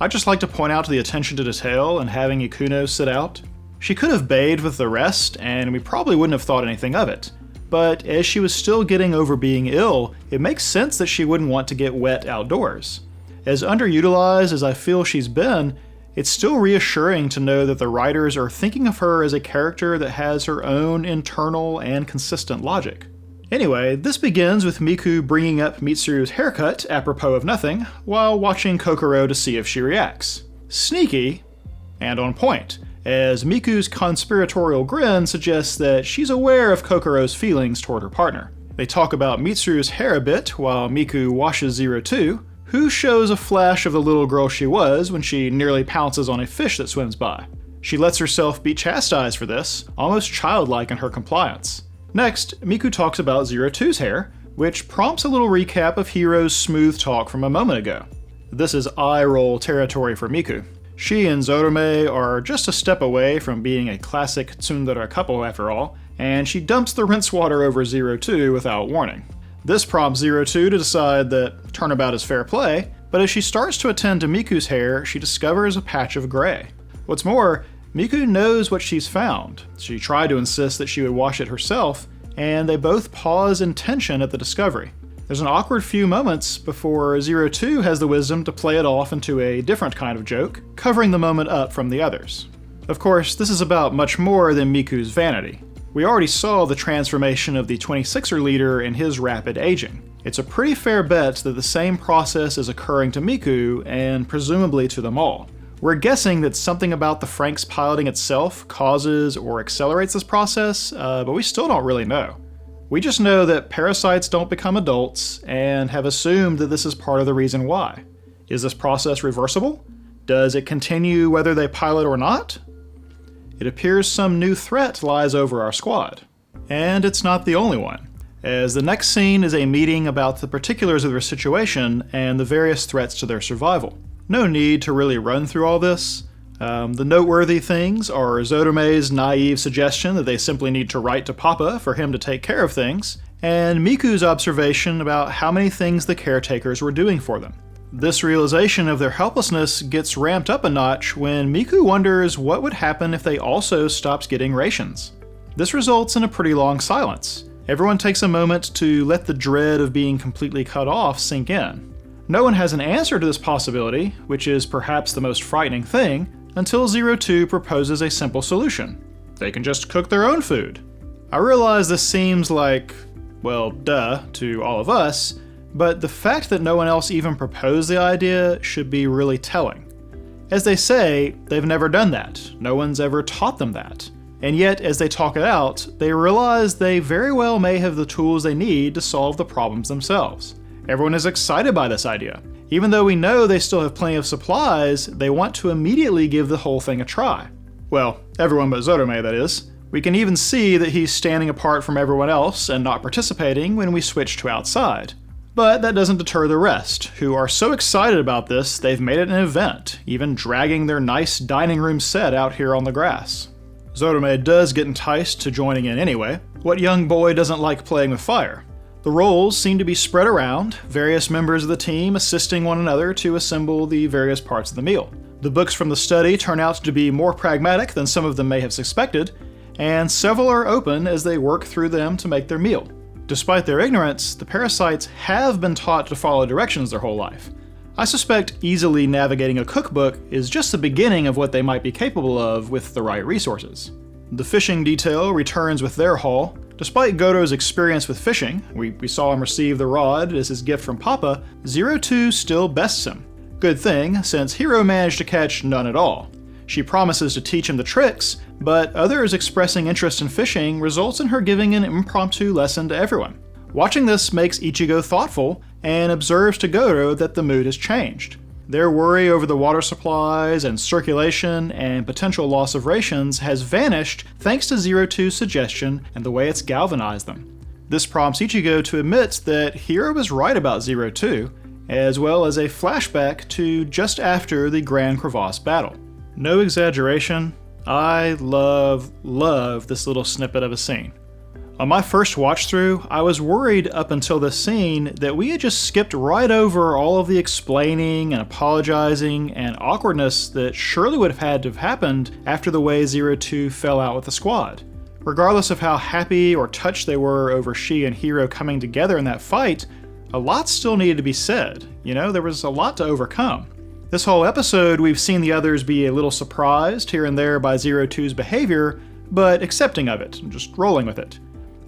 I'd just like to point out the attention to detail and having Ikuno sit out. She could have bathed with the rest, and we probably wouldn't have thought anything of it. But as she was still getting over being ill, it makes sense that she wouldn't want to get wet outdoors. As underutilized as I feel she's been, it's still reassuring to know that the writers are thinking of her as a character that has her own internal and consistent logic. Anyway, this begins with Miku bringing up Mitsuru's haircut, apropos of nothing, while watching Kokoro to see if she reacts. Sneaky, and on point, as Miku's conspiratorial grin suggests that she's aware of Kokoro's feelings toward her partner. They talk about Mitsuru's hair a bit while Miku washes 02, who shows a flash of the little girl she was when she nearly pounces on a fish that swims by. She lets herself be chastised for this, almost childlike in her compliance. Next, Miku talks about 02's hair, which prompts a little recap of Hiro's smooth talk from a moment ago. This is eye-roll territory for Miku. She and Zorome are just a step away from being a classic tsundere couple after all, and she dumps the rinse water over 02 without warning. This prompts 02 to decide that turnabout is fair play, but as she starts to attend to Miku's hair, she discovers a patch of gray. What's more, Miku knows what she's found. She tried to insist that she would wash it herself, and they both pause in tension at the discovery. There's an awkward few moments before 02 has the wisdom to play it off into a different kind of joke, covering the moment up from the others. Of course, this is about much more than Miku's vanity. We already saw the transformation of the 26er leader in his rapid aging. It's a pretty fair bet that the same process is occurring to Miku, and presumably to them all. We're guessing that something about the Franxx piloting itself causes or accelerates this process, but we still don't really know. We just know that parasites don't become adults, and have assumed that this is part of the reason why. Is this process reversible? Does it continue whether they pilot or not? It appears some new threat lies over our squad. And it's not the only one, as the next scene is a meeting about the particulars of their situation and the various threats to their survival. No need to really run through all this. The noteworthy things are Zotome's naive suggestion that they simply need to write to Papa for him to take care of things, and Miku's observation about how many things the caretakers were doing for them. This realization of their helplessness gets ramped up a notch when Miku wonders what would happen if they also stopped getting rations. This results in a pretty long silence. Everyone takes a moment to let the dread of being completely cut off sink in. No one has an answer to this possibility, which is perhaps the most frightening thing, until 02 proposes a simple solution. They can just cook their own food. I realize this seems like, well, duh, to all of us, but the fact that no one else even proposed the idea should be really telling. As they say, they've never done that. No one's ever taught them that. And yet, as they talk it out, they realize they very well may have the tools they need to solve the problems themselves. Everyone is excited by this idea. Even though we know they still have plenty of supplies, they want to immediately give the whole thing a try. Well, everyone but Zotome, that is. We can even see that he's standing apart from everyone else and not participating when we switch to outside. But that doesn't deter the rest, who are so excited about this they've made it an event, even dragging their nice dining room set out here on the grass. Zotome does get enticed to joining in anyway. What young boy doesn't like playing with fire? The roles seem to be spread around, various members of the team assisting one another to assemble the various parts of the meal. The books from the study turn out to be more pragmatic than some of them may have suspected, and several are open as they work through them to make their meal. Despite their ignorance, the parasites have been taught to follow directions their whole life. I suspect easily navigating a cookbook is just the beginning of what they might be capable of with the right resources. The fishing detail returns with their haul. Despite Goto's experience with fishing, we saw him receive the rod as his gift from Papa, 02 still bests him. Good thing, since Hiro managed to catch none at all. She promises to teach him the tricks, but others expressing interest in fishing results in her giving an impromptu lesson to everyone. Watching this makes Ichigo thoughtful and observes to Goto that the mood has changed. Their worry over the water supplies and circulation and potential loss of rations has vanished thanks to 02's suggestion and the way it's galvanized them. This prompts Ichigo to admit that Hiro was right about 02, as well as a flashback to just after the Grand Crevasse battle. No exaggeration, I love this little snippet of a scene. On my first watch through, I was worried up until this scene that we had just skipped right over all of the explaining and apologizing and awkwardness that surely would have had to have happened after the way 02 fell out with the squad. Regardless of how happy or touched they were over she and Hiro coming together in that fight, a lot still needed to be said. There was a lot to overcome. This whole episode, we've seen the others be a little surprised here and there by 02's behavior, but accepting of it and just rolling with it.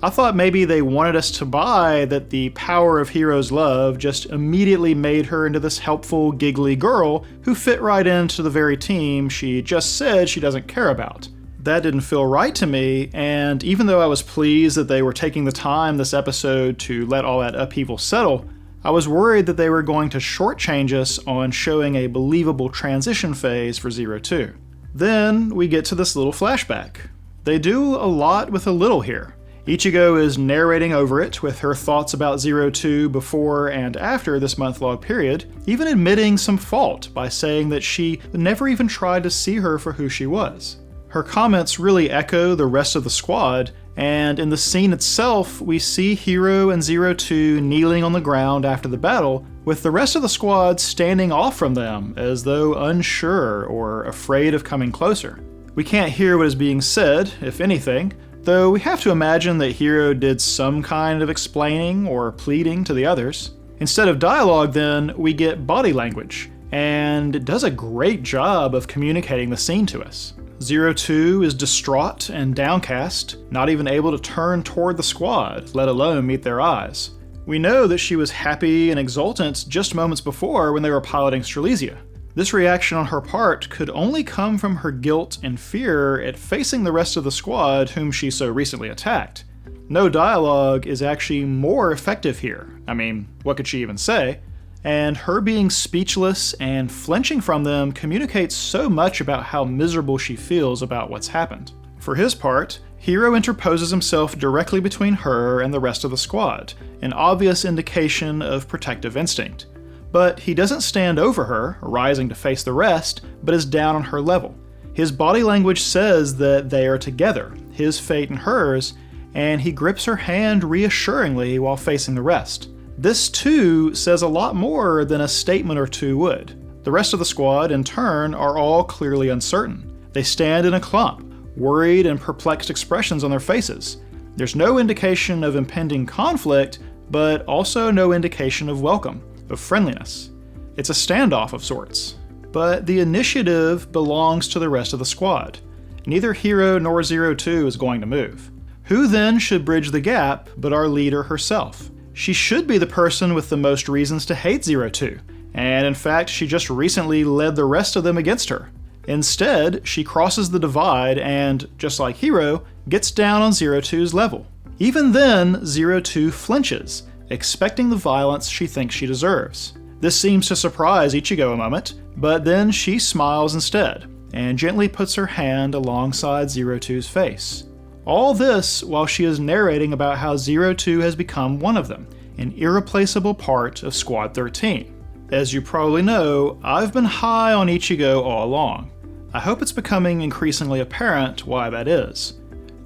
I thought maybe they wanted us to buy that the power of Hiro's love just immediately made her into this helpful, giggly girl who fit right into the very team she just said she doesn't care about. That didn't feel right to me, and even though I was pleased that they were taking the time this episode to let all that upheaval settle, I was worried that they were going to shortchange us on showing a believable transition phase for 02. Then we get to this little flashback. They do a lot with a little here. Ichigo is narrating over it with her thoughts about 02 before and after this month-long period, even admitting some fault by saying that she never even tried to see her for who she was. Her comments really echo the rest of the squad, and in the scene itself, we see Hiro and 02 kneeling on the ground after the battle, with the rest of the squad standing off from them as though unsure or afraid of coming closer. We can't hear what is being said, if anything, Though we have to imagine that Hiro did some kind of explaining or pleading to the others. Instead of dialogue then, we get body language, and it does a great job of communicating the scene to us. 02 is distraught and downcast, not even able to turn toward the squad, let alone meet their eyes. We know that she was happy and exultant just moments before when they were piloting Strelitzia. This reaction on her part could only come from her guilt and fear at facing the rest of the squad whom she so recently attacked. No dialogue is actually more effective here. I mean, what could she even say? And her being speechless and flinching from them communicates so much about how miserable she feels about what's happened. For his part, Hiro interposes himself directly between her and the rest of the squad, an obvious indication of protective instinct. But he doesn't stand over her, rising to face the rest, but is down on her level. His body language says that they are together, his fate and hers, and he grips her hand reassuringly while facing the rest. This too says a lot more than a statement or two would. The rest of the squad, in turn, are all clearly uncertain. They stand in a clump, worried and perplexed expressions on their faces. There's no indication of impending conflict, but also no indication of welcome, of friendliness. It's a standoff of sorts. But the initiative belongs to the rest of the squad. Neither Hiro nor 02 is going to move. Who then should bridge the gap but our leader herself? She should be the person with the most reasons to hate 02, and in fact she just recently led the rest of them against her. Instead, she crosses the divide and, just like Hiro, gets down on 02's level. Even then, 02 flinches, expecting the violence she thinks she deserves. This seems to surprise Ichigo a moment, but then she smiles instead, and gently puts her hand alongside 02's face. All this while she is narrating about how 02 has become one of them, an irreplaceable part of Squad 13. As you probably know, I've been high on Ichigo all along. I hope it's becoming increasingly apparent why that is.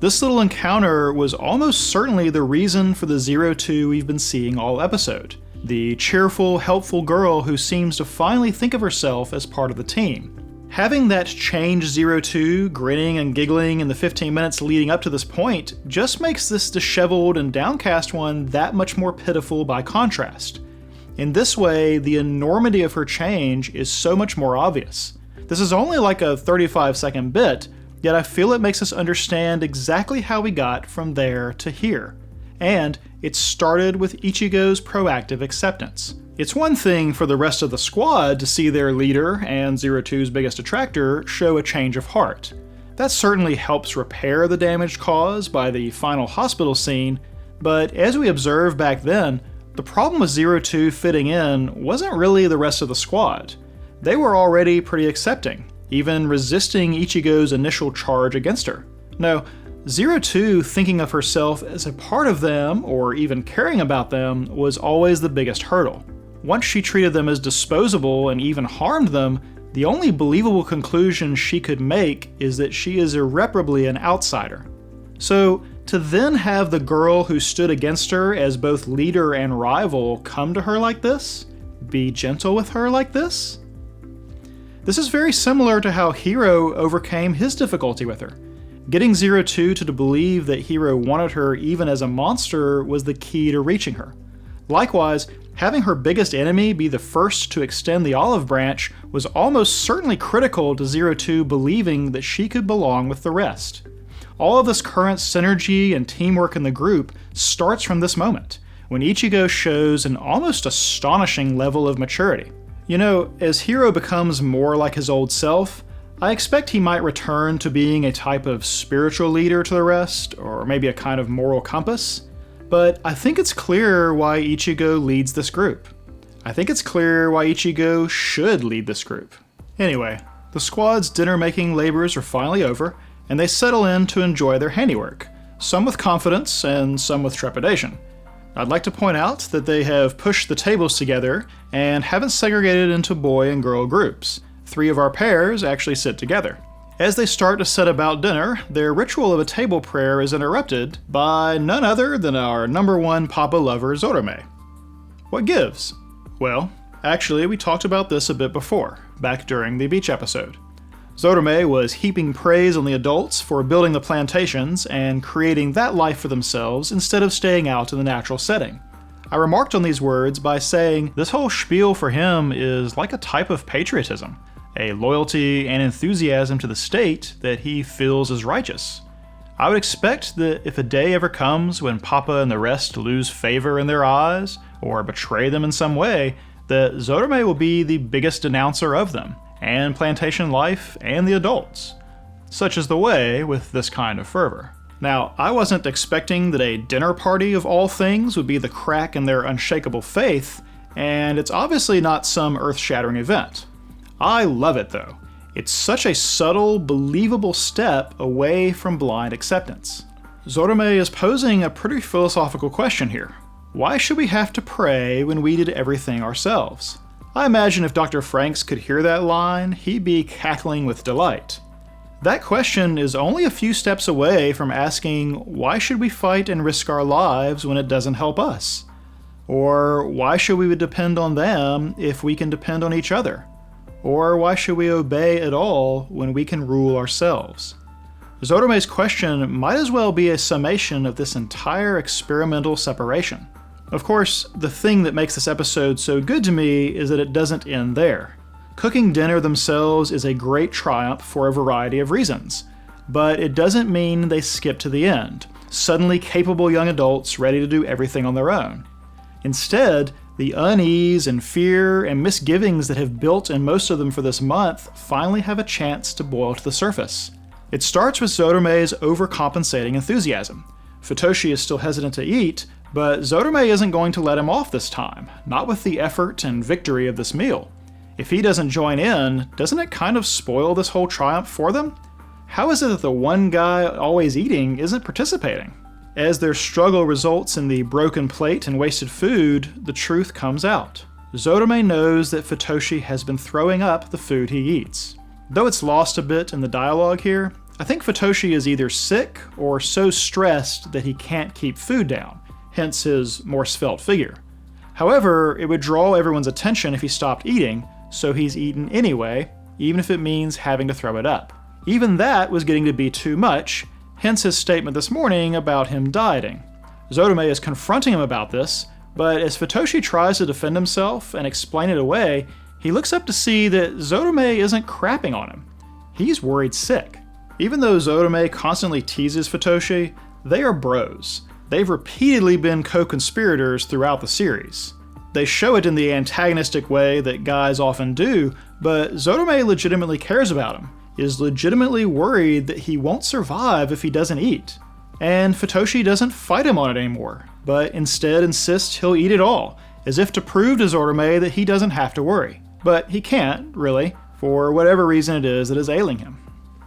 This little encounter was almost certainly the reason for the 02 we've been seeing all episode. The cheerful, helpful girl who seems to finally think of herself as part of the team. Having that changed 02 grinning and giggling in the 15 minutes leading up to this point just makes this disheveled and downcast one that much more pitiful by contrast. In this way, the enormity of her change is so much more obvious. This is only like a 35-second bit, yet I feel it makes us understand exactly how we got from there to here. And it started with Ichigo's proactive acceptance. It's one thing for the rest of the squad to see their leader and 02's biggest attractor show a change of heart. That certainly helps repair the damage caused by the final hospital scene, but as we observed back then, the problem with 02 fitting in wasn't really the rest of the squad. They were already pretty accepting, even resisting Ichigo's initial charge against her. No, 02 thinking of herself as a part of them, or even caring about them, was always the biggest hurdle. Once she treated them as disposable and even harmed them, the only believable conclusion she could make is that she is irreparably an outsider. So, to then have the girl who stood against her as both leader and rival come to her like this? Be gentle with her like this? This is very similar to how Hiro overcame his difficulty with her. Getting 02 to believe that Hiro wanted her even as a monster was the key to reaching her. Likewise, having her biggest enemy be the first to extend the olive branch was almost certainly critical to 02 believing that she could belong with the rest. All of this current synergy and teamwork in the group starts from this moment, when Ichigo shows an almost astonishing level of maturity. You know, as Hiro becomes more like his old self, I expect he might return to being a type of spiritual leader to the rest, or maybe a kind of moral compass. But I think it's clear why Ichigo leads this group. I think it's clear why Ichigo should lead this group. Anyway, the squad's dinner-making labors are finally over, and they settle in to enjoy their handiwork, some with confidence and some with trepidation. I'd like to point out that they have pushed the tables together and haven't segregated into boy and girl groups. 3 of our pairs actually sit together. As they start to set about dinner, their ritual of a table prayer is interrupted by none other than our number 1 Papa lover, Zorome. What gives? Well, actually we talked about this a bit before, back during the beach episode. Zodome was heaping praise on the adults for building the plantations and creating that life for themselves instead of staying out in the natural setting. I remarked on these words by saying this whole spiel for him is like a type of patriotism, a loyalty and enthusiasm to the state that he feels is righteous. I would expect that if a day ever comes when Papa and the rest lose favor in their eyes, or betray them in some way, that Zodome will be the biggest denouncer of them, and plantation life, and the adults. Such is the way with this kind of fervor. Now, I wasn't expecting that a dinner party of all things would be the crack in their unshakable faith, and it's obviously not some earth-shattering event. I love it though. It's such a subtle, believable step away from blind acceptance. Zodome is posing a pretty philosophical question here. Why should we have to pray when we did everything ourselves? I imagine if Dr. Franxx could hear that line, he'd be cackling with delight. That question is only a few steps away from asking, why should we fight and risk our lives when it doesn't help us? Or why should we depend on them if we can depend on each other? Or why should we obey at all when we can rule ourselves? Zodome's question might as well be a summation of this entire experimental separation. Of course, the thing that makes this episode so good to me is that it doesn't end there. Cooking dinner themselves is a great triumph for a variety of reasons, but it doesn't mean they skip to the end, suddenly capable young adults ready to do everything on their own. Instead, the unease and fear and misgivings that have built in most of them for this month finally have a chance to boil to the surface. It starts with Zodome's overcompensating enthusiasm. Futoshi is still hesitant to eat, but Zodome isn't going to let him off this time, not with the effort and victory of this meal. If he doesn't join in, doesn't it kind of spoil this whole triumph for them? How is it that the one guy always eating isn't participating? As their struggle results in the broken plate and wasted food, the truth comes out. Zodome knows that Futoshi has been throwing up the food he eats. Though it's lost a bit in the dialogue here, I think Futoshi is either sick or so stressed that he can't keep food down, hence his more svelte figure. However, it would draw everyone's attention if he stopped eating, so he's eaten anyway, even if it means having to throw it up. Even that was getting to be too much, hence his statement this morning about him dieting. Zodome is confronting him about this, but as Futoshi tries to defend himself and explain it away, he looks up to see that Zodome isn't crapping on him. He's worried sick. Even though Zodome constantly teases Futoshi, they are bros. They've repeatedly been co-conspirators throughout the series. They show it in the antagonistic way that guys often do, but Zodome legitimately cares about him, is legitimately worried that he won't survive if he doesn't eat. And Futoshi doesn't fight him on it anymore, but instead insists he'll eat it all, as if to prove to Zodome that he doesn't have to worry. But he can't, really, for whatever reason it is that is ailing him.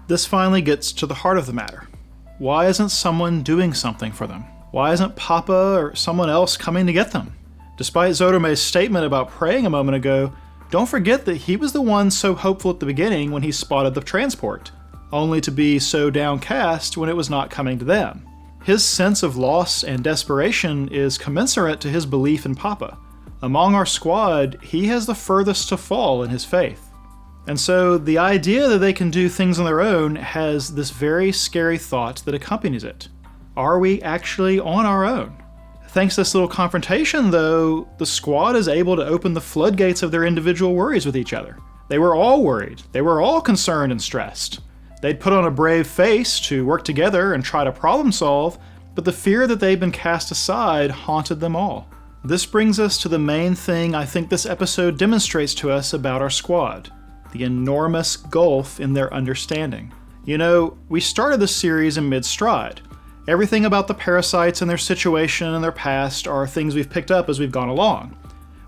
This finally gets to the heart of the matter. Why isn't someone doing something for them? Why isn't Papa or someone else coming to get them? Despite Zodome's statement about praying a moment ago, don't forget that he was the one so hopeful at the beginning when he spotted the transport, only to be so downcast when it was not coming to them. His sense of loss and desperation is commensurate to his belief in Papa. Among our squad, he has the furthest to fall in his faith. And so the idea that they can do things on their own has this very scary thought that accompanies it. Are we actually on our own? Thanks to this little confrontation, though, the squad is able to open the floodgates of their individual worries with each other. They were all worried. They were all concerned and stressed. They'd put on a brave face to work together and try to problem solve, but the fear that they'd been cast aside haunted them all. This brings us to the main thing I think this episode demonstrates to us about our squad: the enormous gulf in their understanding. You know, we started this series in mid-stride. Everything about the parasites and their situation and their past are things we've picked up as we've gone along.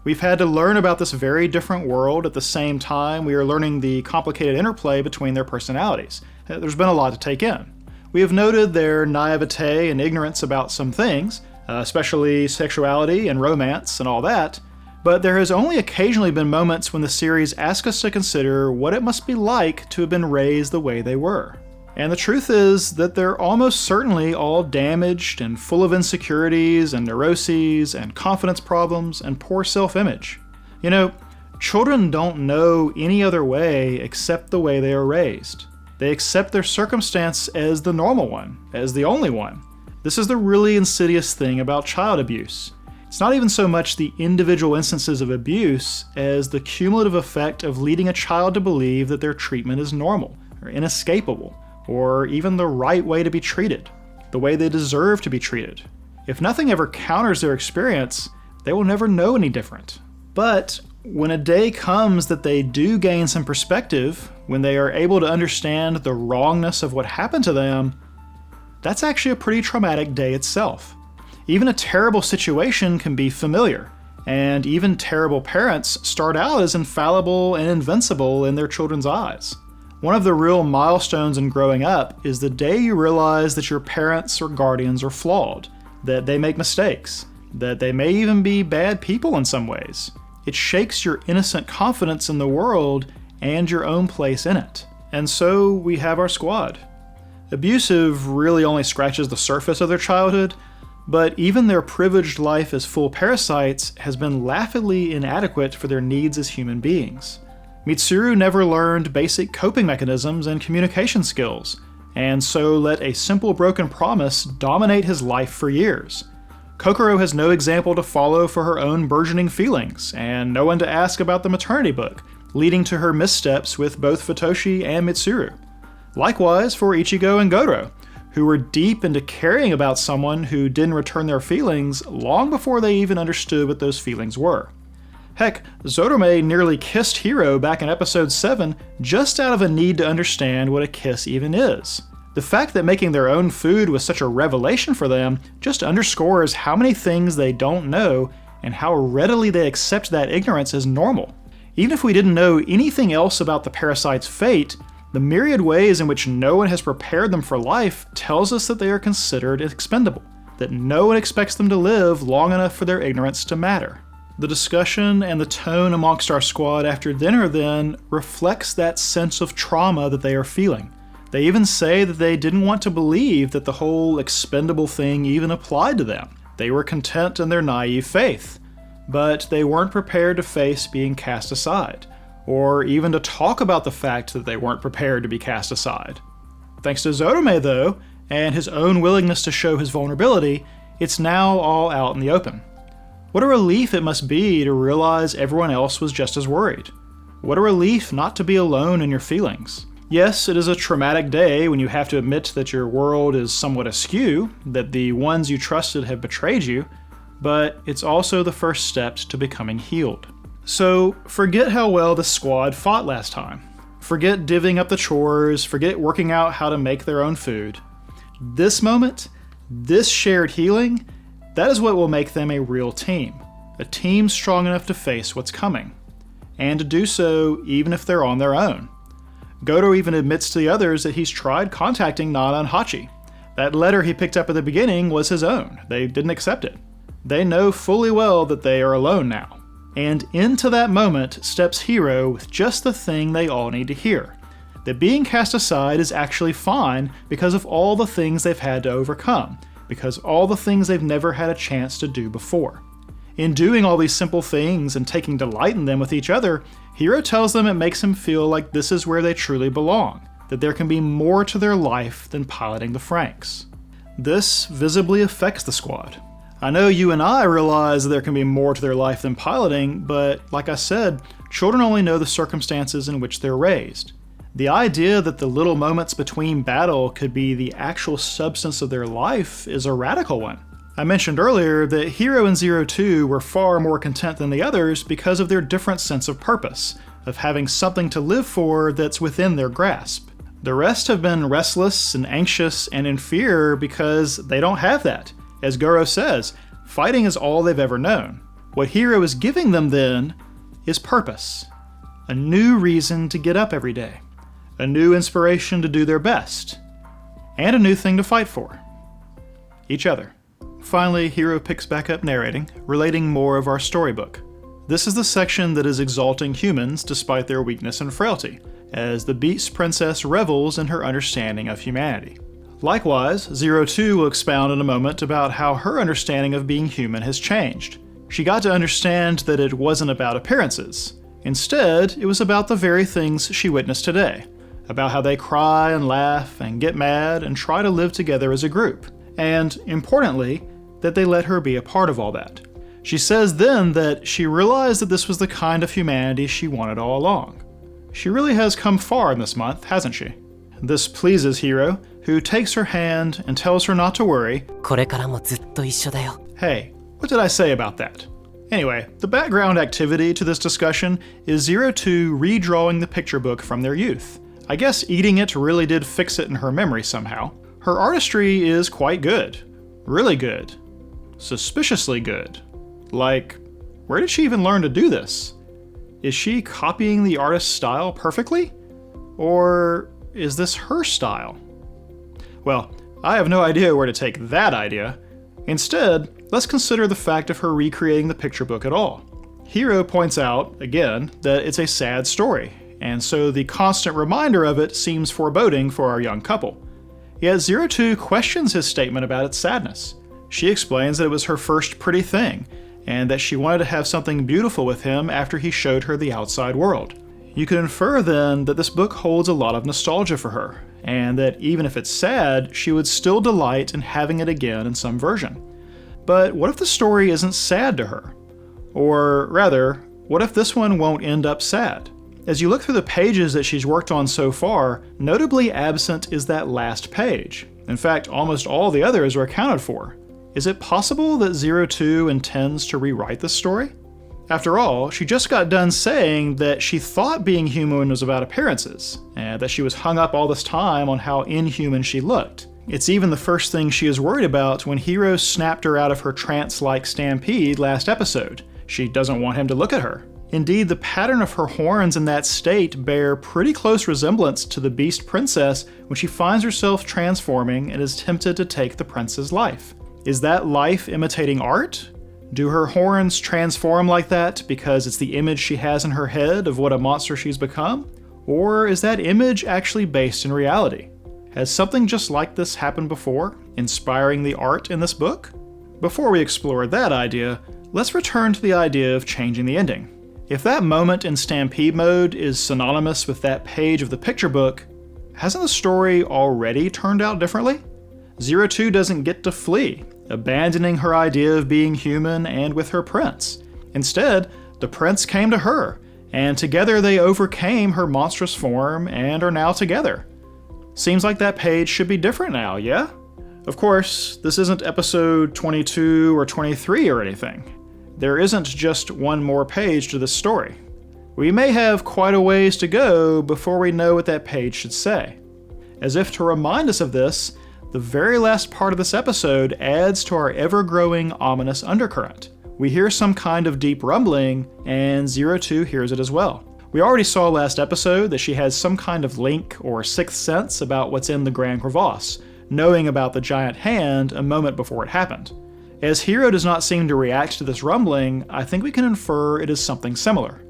We've had to learn about this very different world at the same time we are learning the complicated interplay between their personalities. There's been a lot to take in. We have noted their naivete and ignorance about some things, especially sexuality and romance and all that, but there has only occasionally been moments when the series asks us to consider what it must be like to have been raised the way they were. And the truth is that they're almost certainly all damaged and full of insecurities and neuroses and confidence problems and poor self-image. You know, Children don't know any other way except the way they are raised. They accept their circumstance as the normal one, as the only one. This is the really insidious thing about child abuse. It's not even so much the individual instances of abuse as the cumulative effect of leading a child to believe that their treatment is normal, or inescapable, or even the right way to be treated, the way they deserve to be treated. If nothing ever counters their experience, they will never know any different. But when a day comes that they do gain some perspective, when they are able to understand the wrongness of what happened to them, that's actually a pretty traumatic day itself. Even a terrible situation can be familiar, and even terrible parents start out as infallible and invincible in their children's eyes. One of the real milestones in growing up is the day you realize that your parents or guardians are flawed, that they make mistakes, that they may even be bad people in some ways. It shakes your innocent confidence in the world and your own place in it. And so we have our squad. Abusive really only scratches the surface of their childhood, but even their privileged life as full parasites has been laughably inadequate for their needs as human beings. Mitsuru never learned basic coping mechanisms and communication skills, and so let a simple broken promise dominate his life for years. Kokoro has no example to follow for her own burgeoning feelings, and no one to ask about the maternity book, leading to her missteps with both Futoshi and Mitsuru. Likewise for Ichigo and Goro, who were deep into caring about someone who didn't return their feelings long before they even understood what those feelings were. Heck, Zotome nearly kissed Hiro back in episode 7 just out of a need to understand what a kiss even is. The fact that making their own food was such a revelation for them just underscores how many things they don't know and how readily they accept that ignorance as normal. Even if we didn't know anything else about the parasite's fate, the myriad ways in which no one has prepared them for life tells us that they are considered expendable, that no one expects them to live long enough for their ignorance to matter. The discussion and the tone amongst our squad after dinner then reflects that sense of trauma that they are feeling. They even say that they didn't want to believe that the whole expendable thing even applied to them. They were content in their naive faith, but they weren't prepared to face being cast aside, or even to talk about the fact that they weren't prepared to be cast aside. Thanks to Zotome, though, and his own willingness to show his vulnerability, it's now all out in the open. What a relief it must be to realize everyone else was just as worried. What a relief not to be alone in your feelings. Yes, it is a traumatic day when you have to admit that your world is somewhat askew, that the ones you trusted have betrayed you, but it's also the first steps to becoming healed. So forget how well the squad fought last time. Forget divvying up the chores, forget working out how to make their own food. This moment, this shared healing, that is what will make them a real team. A team strong enough to face what's coming. And to do so even if they're on their own. Goro even admits to the others that he's tried contacting Nana and Hachi. That letter he picked up at the beginning was his own. They didn't accept it. They know fully well that they are alone now. And into that moment steps Hiro with just the thing they all need to hear. That being cast aside is actually fine because of all the things they've had to overcome, because all the things they've never had a chance to do before. In doing all these simple things and taking delight in them with each other, Hiro tells them it makes him feel like this is where they truly belong, that there can be more to their life than piloting the Franxx. This visibly affects the squad. I know you and I realize that there can be more to their life than piloting, but like I said, children only know the circumstances in which they're raised. The idea that the little moments between battle could be the actual substance of their life is a radical one. I mentioned earlier that Hiro and Zero Two were far more content than the others because of their different sense of purpose, of having something to live for that's within their grasp. The rest have been restless and anxious and in fear because they don't have that. As Goro says, fighting is all they've ever known. What Hiro is giving them then is purpose. A new reason to get up every day. A new inspiration to do their best. And a new thing to fight for. Each other. Finally, Hiro picks back up narrating, relating more of our storybook. This is the section that is exalting humans despite their weakness and frailty, as the Beast Princess revels in her understanding of humanity. Likewise, Zero Two will expound in a moment about how her understanding of being human has changed. She got to understand that it wasn't about appearances. Instead, it was about the very things she witnessed today, about how they cry and laugh and get mad and try to live together as a group, and, importantly, that they let her be a part of all that. She says then that she realized that this was the kind of humanity she wanted all along. She really has come far in this month, hasn't she? This pleases Hiro, who takes her hand and tells her not to worry. これからもずっと一緒だよ. Hey, what did I say about that? Anyway, the background activity to this discussion is 02 redrawing the picture book from their youth. I guess eating it really did fix it in her memory somehow. Her artistry is quite good. Really good. Suspiciously good. Like, where did she even learn to do this? Is she copying the artist's style perfectly? Or is this her style? Well, I have no idea where to take that idea. Instead, let's consider the fact of her recreating the picture book at all. Hiro points out, again, that it's a sad story, and so the constant reminder of it seems foreboding for our young couple. Yet 02 questions his statement about its sadness. She explains that it was her first pretty thing, and that she wanted to have something beautiful with him after he showed her the outside world. You can infer then that this book holds a lot of nostalgia for her, and that even if it's sad, she would still delight in having it again in some version. But what if the story isn't sad to her? Or rather, what if this one won't end up sad? As you look through the pages that she's worked on so far, notably absent is that last page. In fact, almost all the others are accounted for. Is it possible that 02 intends to rewrite this story? After all, she just got done saying that she thought being human was about appearances, and that she was hung up all this time on how inhuman she looked. It's even the first thing she is worried about when Hiro snapped her out of her trance-like stampede last episode. She doesn't want him to look at her. Indeed, the pattern of her horns in that state bear pretty close resemblance to the Beast Princess when she finds herself transforming and is tempted to take the prince's life. Is that life imitating art? Do her horns transform like that because it's the image she has in her head of what a monster she's become? Or is that image actually based in reality? Has something just like this happened before, inspiring the art in this book? Before we explore that idea, let's return to the idea of changing the ending. If that moment in Stampede mode is synonymous with that page of the picture book, hasn't the story already turned out differently? 02 doesn't get to flee, abandoning her idea of being human and with her prince. Instead, the prince came to her, and together they overcame her monstrous form and are now together. Seems like that page should be different now, yeah? Of course, this isn't episode 22 or 23 or anything. There isn't just one more page to this story. We may have quite a ways to go before we know what that page should say. As if to remind us of this, the very last part of this episode adds to our ever-growing ominous undercurrent. We hear some kind of deep rumbling, and 02 hears it as well. We already saw last episode that she has some kind of link or sixth sense about what's in the Grand Crevasse, knowing about the giant hand a moment before it happened. As Hiro does not seem to react to this rumbling, I think we can infer it is something similar.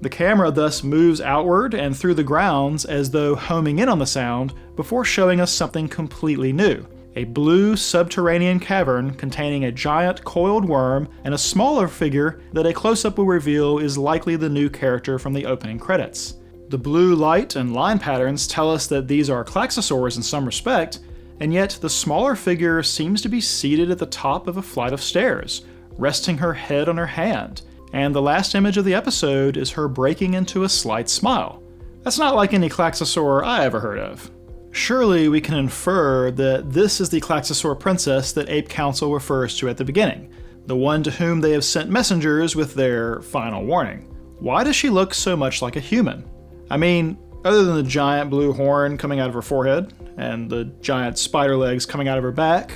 The camera thus moves outward and through the grounds as though homing in on the sound before showing us something completely new. A blue subterranean cavern containing a giant coiled worm and a smaller figure that a close-up will reveal is likely the new character from the opening credits. The blue light and line patterns tell us that these are Klaxosaurs in some respect, and yet the smaller figure seems to be seated at the top of a flight of stairs, resting her head on her hand, and the last image of the episode is her breaking into a slight smile. That's not like any Klaxosaur I ever heard of. Surely we can infer that this is the Klaxosaur princess that Ape Council refers to at the beginning, the one to whom they have sent messengers with their final warning. Why does she look so much like a human? I mean, other than the giant blue horn coming out of her forehead, and the giant spider legs coming out of her back,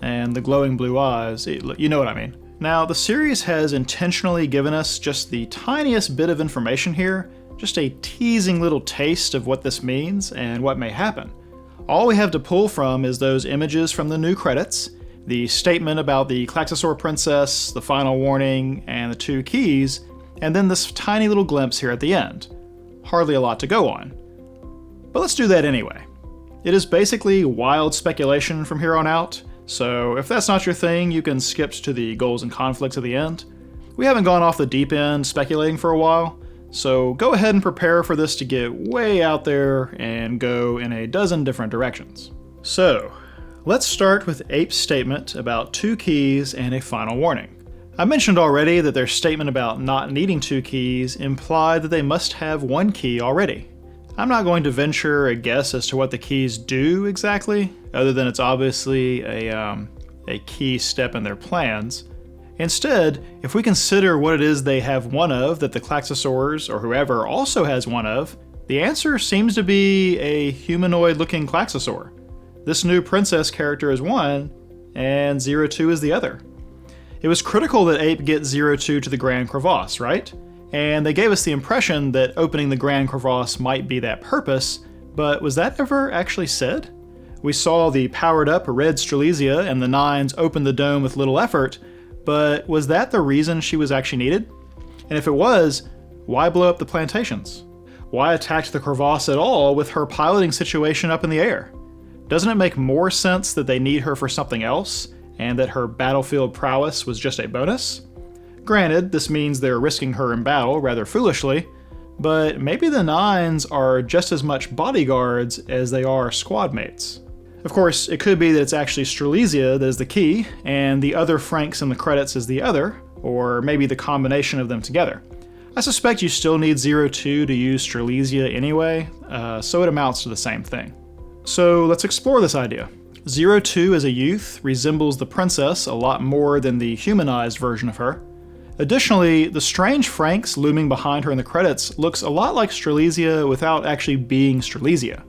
and the glowing blue eyes, you know what I mean. Now, the series has intentionally given us just the tiniest bit of information here, just a teasing little taste of what this means and what may happen. All we have to pull from is those images from the new credits, the statement about the Klaxosaur princess, the final warning, and the two keys, and then this tiny little glimpse here at the end. Hardly a lot to go on. But let's do that anyway. It is basically wild speculation from here on out, so if that's not your thing, you can skip to the goals and conflicts at the end. We haven't gone off the deep end speculating for a while, So go ahead and prepare for this to get way out there and go in a dozen different directions. So, let's start with Ape's statement about 2 keys and a final warning. I mentioned already that their statement about not needing 2 keys implied that they must have 1 key already. I'm not going to venture a guess as to what the keys do exactly, other than it's obviously a key step in their plans. Instead, if we consider what it is they have one of that the Klaxosaurs or whoever also has one of, the answer seems to be a humanoid-looking Klaxosaur. This new princess character is one, and 02 is the other. It was critical that Ape get 02 to the Grand Crevasse, right? And they gave us the impression that opening the Grand Crevasse might be that purpose, but was that ever actually said? We saw the powered-up red Strelitzia and the Nines open the dome with little effort, but was that the reason she was actually needed? And if it was, why blow up the plantations? Why attack the crevasse at all with her piloting situation up in the air? Doesn't it make more sense that they need her for something else, and that her battlefield prowess was just a bonus? Granted, this means they're risking her in battle rather foolishly, but maybe the Nines are just as much bodyguards as they are squad mates. Of course, it could be that it's actually Strelitzia that is the key, and the other Franxx in the credits is the other, or maybe the combination of them together. I suspect you still need 02 to use Strelitzia anyway, so it amounts to the same thing. So let's explore this idea. 02 as a youth resembles the princess a lot more than the humanized version of her. Additionally, the strange Franxx looming behind her in the credits looks a lot like Strelitzia without actually being Strelitzia.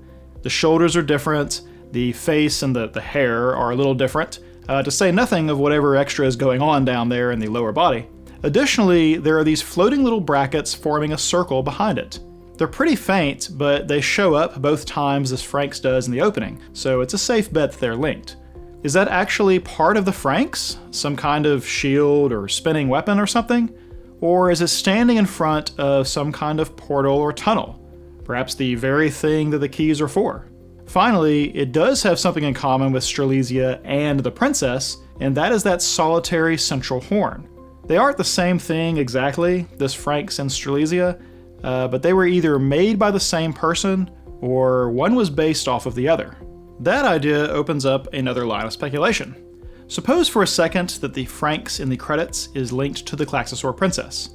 The shoulders are different, the face and the hair are a little different, to say nothing of whatever extra is going on down there in the lower body. Additionally, there are these floating little brackets forming a circle behind it. They're pretty faint, but they show up both times as Franxx does in the opening, so it's a safe bet that they're linked. Is that actually part of the Franxx? Some kind of shield or spinning weapon or something? Or is it standing in front of some kind of portal or tunnel? Perhaps the very thing that the keys are for. Finally, it does have something in common with Strelitzia and the princess, and that is that solitary central horn. They aren't the same thing exactly, this Franxx and Strelitzia, but they were either made by the same person, or one was based off of the other. That idea opens up another line of speculation. Suppose for a second that the Franxx in the credits is linked to the Klaxosaur princess.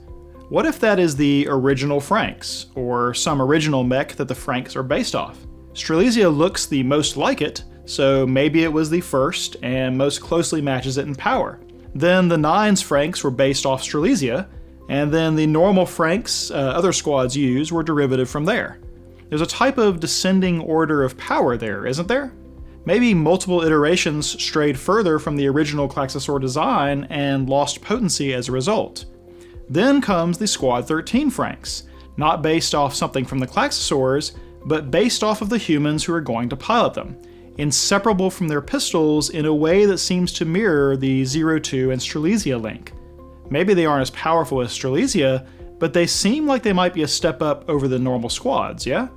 What if that is the original Franxx, or some original mech that the Franxx are based off? Strelitzia looks the most like it, so maybe it was the first and most closely matches it in power. Then the Nines Franxx were based off Strelitzia, and then the normal Franxx other squads use were derivative from there. There's a type of descending order of power there, isn't there? Maybe multiple iterations strayed further from the original Klaxosaur design and lost potency as a result. Then comes the Squad 13 Franxx, not based off something from the Klaxosaurs, but based off of the humans who are going to pilot them, inseparable from their pistols in a way that seems to mirror the 02 and Strelitzia link. Maybe they aren't as powerful as Strelitzia, but they seem like they might be a step up over the normal squads, yeah?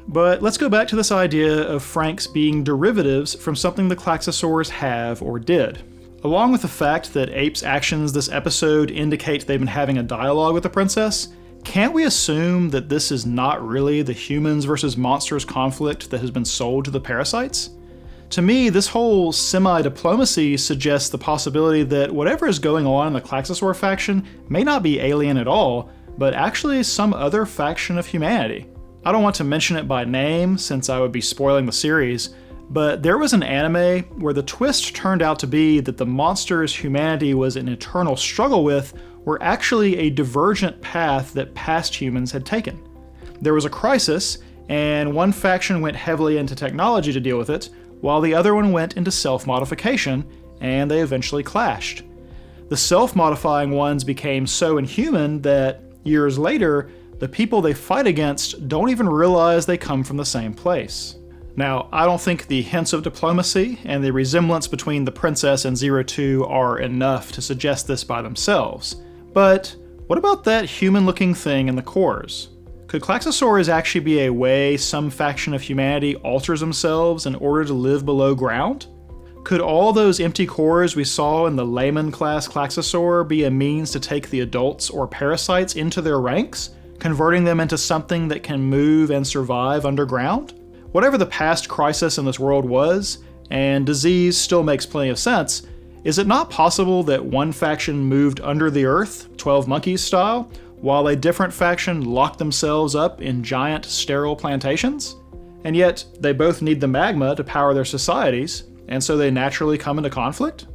But let's go back to this idea of Franxx being derivatives from something the Klaxosaurs have or did. Along with the fact that Ape's actions this episode indicate they've been having a dialogue with the princess, can't we assume that this is not really the humans versus monsters conflict that has been sold to the parasites? To me, this whole semi-diplomacy suggests the possibility that whatever is going on in the Klaxosaur faction may not be alien at all, but actually some other faction of humanity. I don't want to mention it by name since I would be spoiling the series, but there was an anime where the twist turned out to be that the monsters humanity was in eternal struggle with were actually a divergent path that past humans had taken. There was a crisis, and one faction went heavily into technology to deal with it, while the other one went into self-modification, and they eventually clashed. The self-modifying ones became so inhuman that, years later, the people they fight against don't even realize they come from the same place. Now, I don't think the hints of diplomacy and the resemblance between the princess and 02 are enough to suggest this by themselves. But what about that human-looking thing in the cores? Could Klaxosaurs actually be a way some faction of humanity alters themselves in order to live below ground? Could all those empty cores we saw in the layman class Klaxosaur be a means to take the adults or parasites into their ranks? converting them into something that can move and survive underground? Whatever the past crisis in this world was, and disease still makes plenty of sense, is it not possible that one faction moved under the earth, 12 Monkeys style, while a different faction locked themselves up in giant sterile plantations? And yet, they both need the magma to power their societies, and so they naturally come into conflict?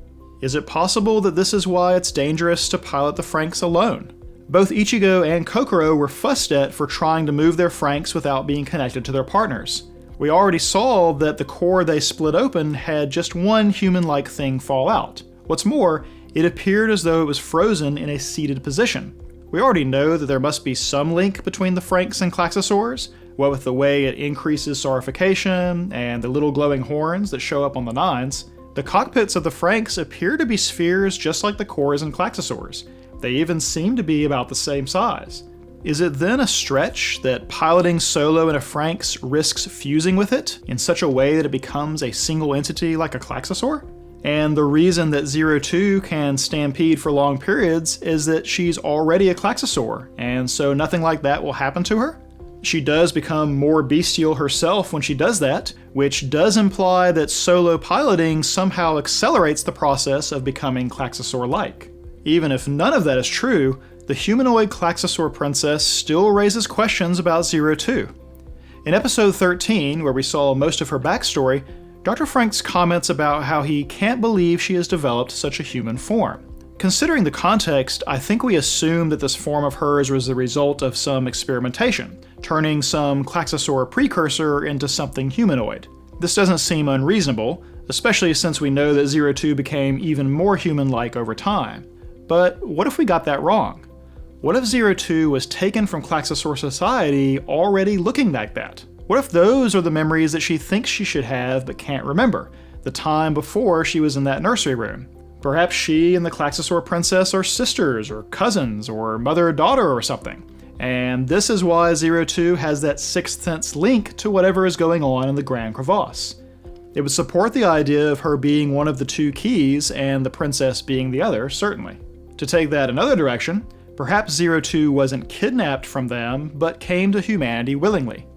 Is it possible that this is why it's dangerous to pilot the Franxx alone? Both Ichigo and Kokoro were fussed at for trying to move their Franxx without being connected to their partners. We already saw that the core they split open had just one human-like thing fall out. What's more, it appeared as though it was frozen in a seated position. We already know that there must be some link between the Franxx and Klaxosaurs, what with the way it increases sorification and the little glowing horns that show up on the nines. The cockpits of the Franxx appear to be spheres just like the cores in Klaxosaurs. They even seem to be about the same size. Is it then a stretch that piloting solo in a Franxx risks fusing with it in such a way that it becomes a single entity like a Klaxosaur? And the reason that 02 can stampede for long periods is that she's already a Klaxosaur, and so nothing like that will happen to her? She does become more bestial herself when she does that, which does imply that solo piloting somehow accelerates the process of becoming Klaxosaur-like. Even if none of that is true, the humanoid Klaxosaur princess still raises questions about 02. In episode 13, where we saw most of her backstory, Dr. Franxx comments about how he can't believe she has developed such a human form. Considering the context, I think we assume that this form of hers was the result of some experimentation, turning some Klaxosaur precursor into something humanoid. This doesn't seem unreasonable, especially since we know that 02 became even more human-like over time. But what if we got that wrong? What if 02 was taken from Klaxosaur society already looking like that? What if those are the memories that she thinks she should have but can't remember, the time before she was in that nursery room? Perhaps she and the Klaxosaur princess are sisters or cousins or mother-daughter or something. And this is why 02 has that sixth sense link to whatever is going on in the Grand Crevasse. It would support the idea of her being one of the two keys and the princess being the other, certainly. To take that another direction, perhaps 02 wasn't kidnapped from them, but came to humanity willingly.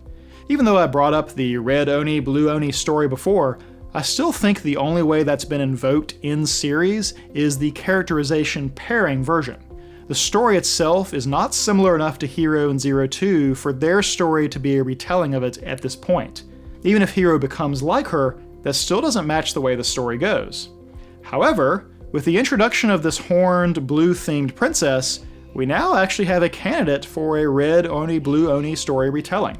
Even though I brought up the Red Oni, Blue Oni story before, I still think the only way that's been invoked in series is the characterization pairing version. The story itself is not similar enough to Hero and 02 for their story to be a retelling of it at this point. Even if Hero becomes like her, that still doesn't match the way the story goes. However, with the introduction of this horned, blue-themed princess, we now actually have a candidate for a Red Oni, Blue Oni story retelling.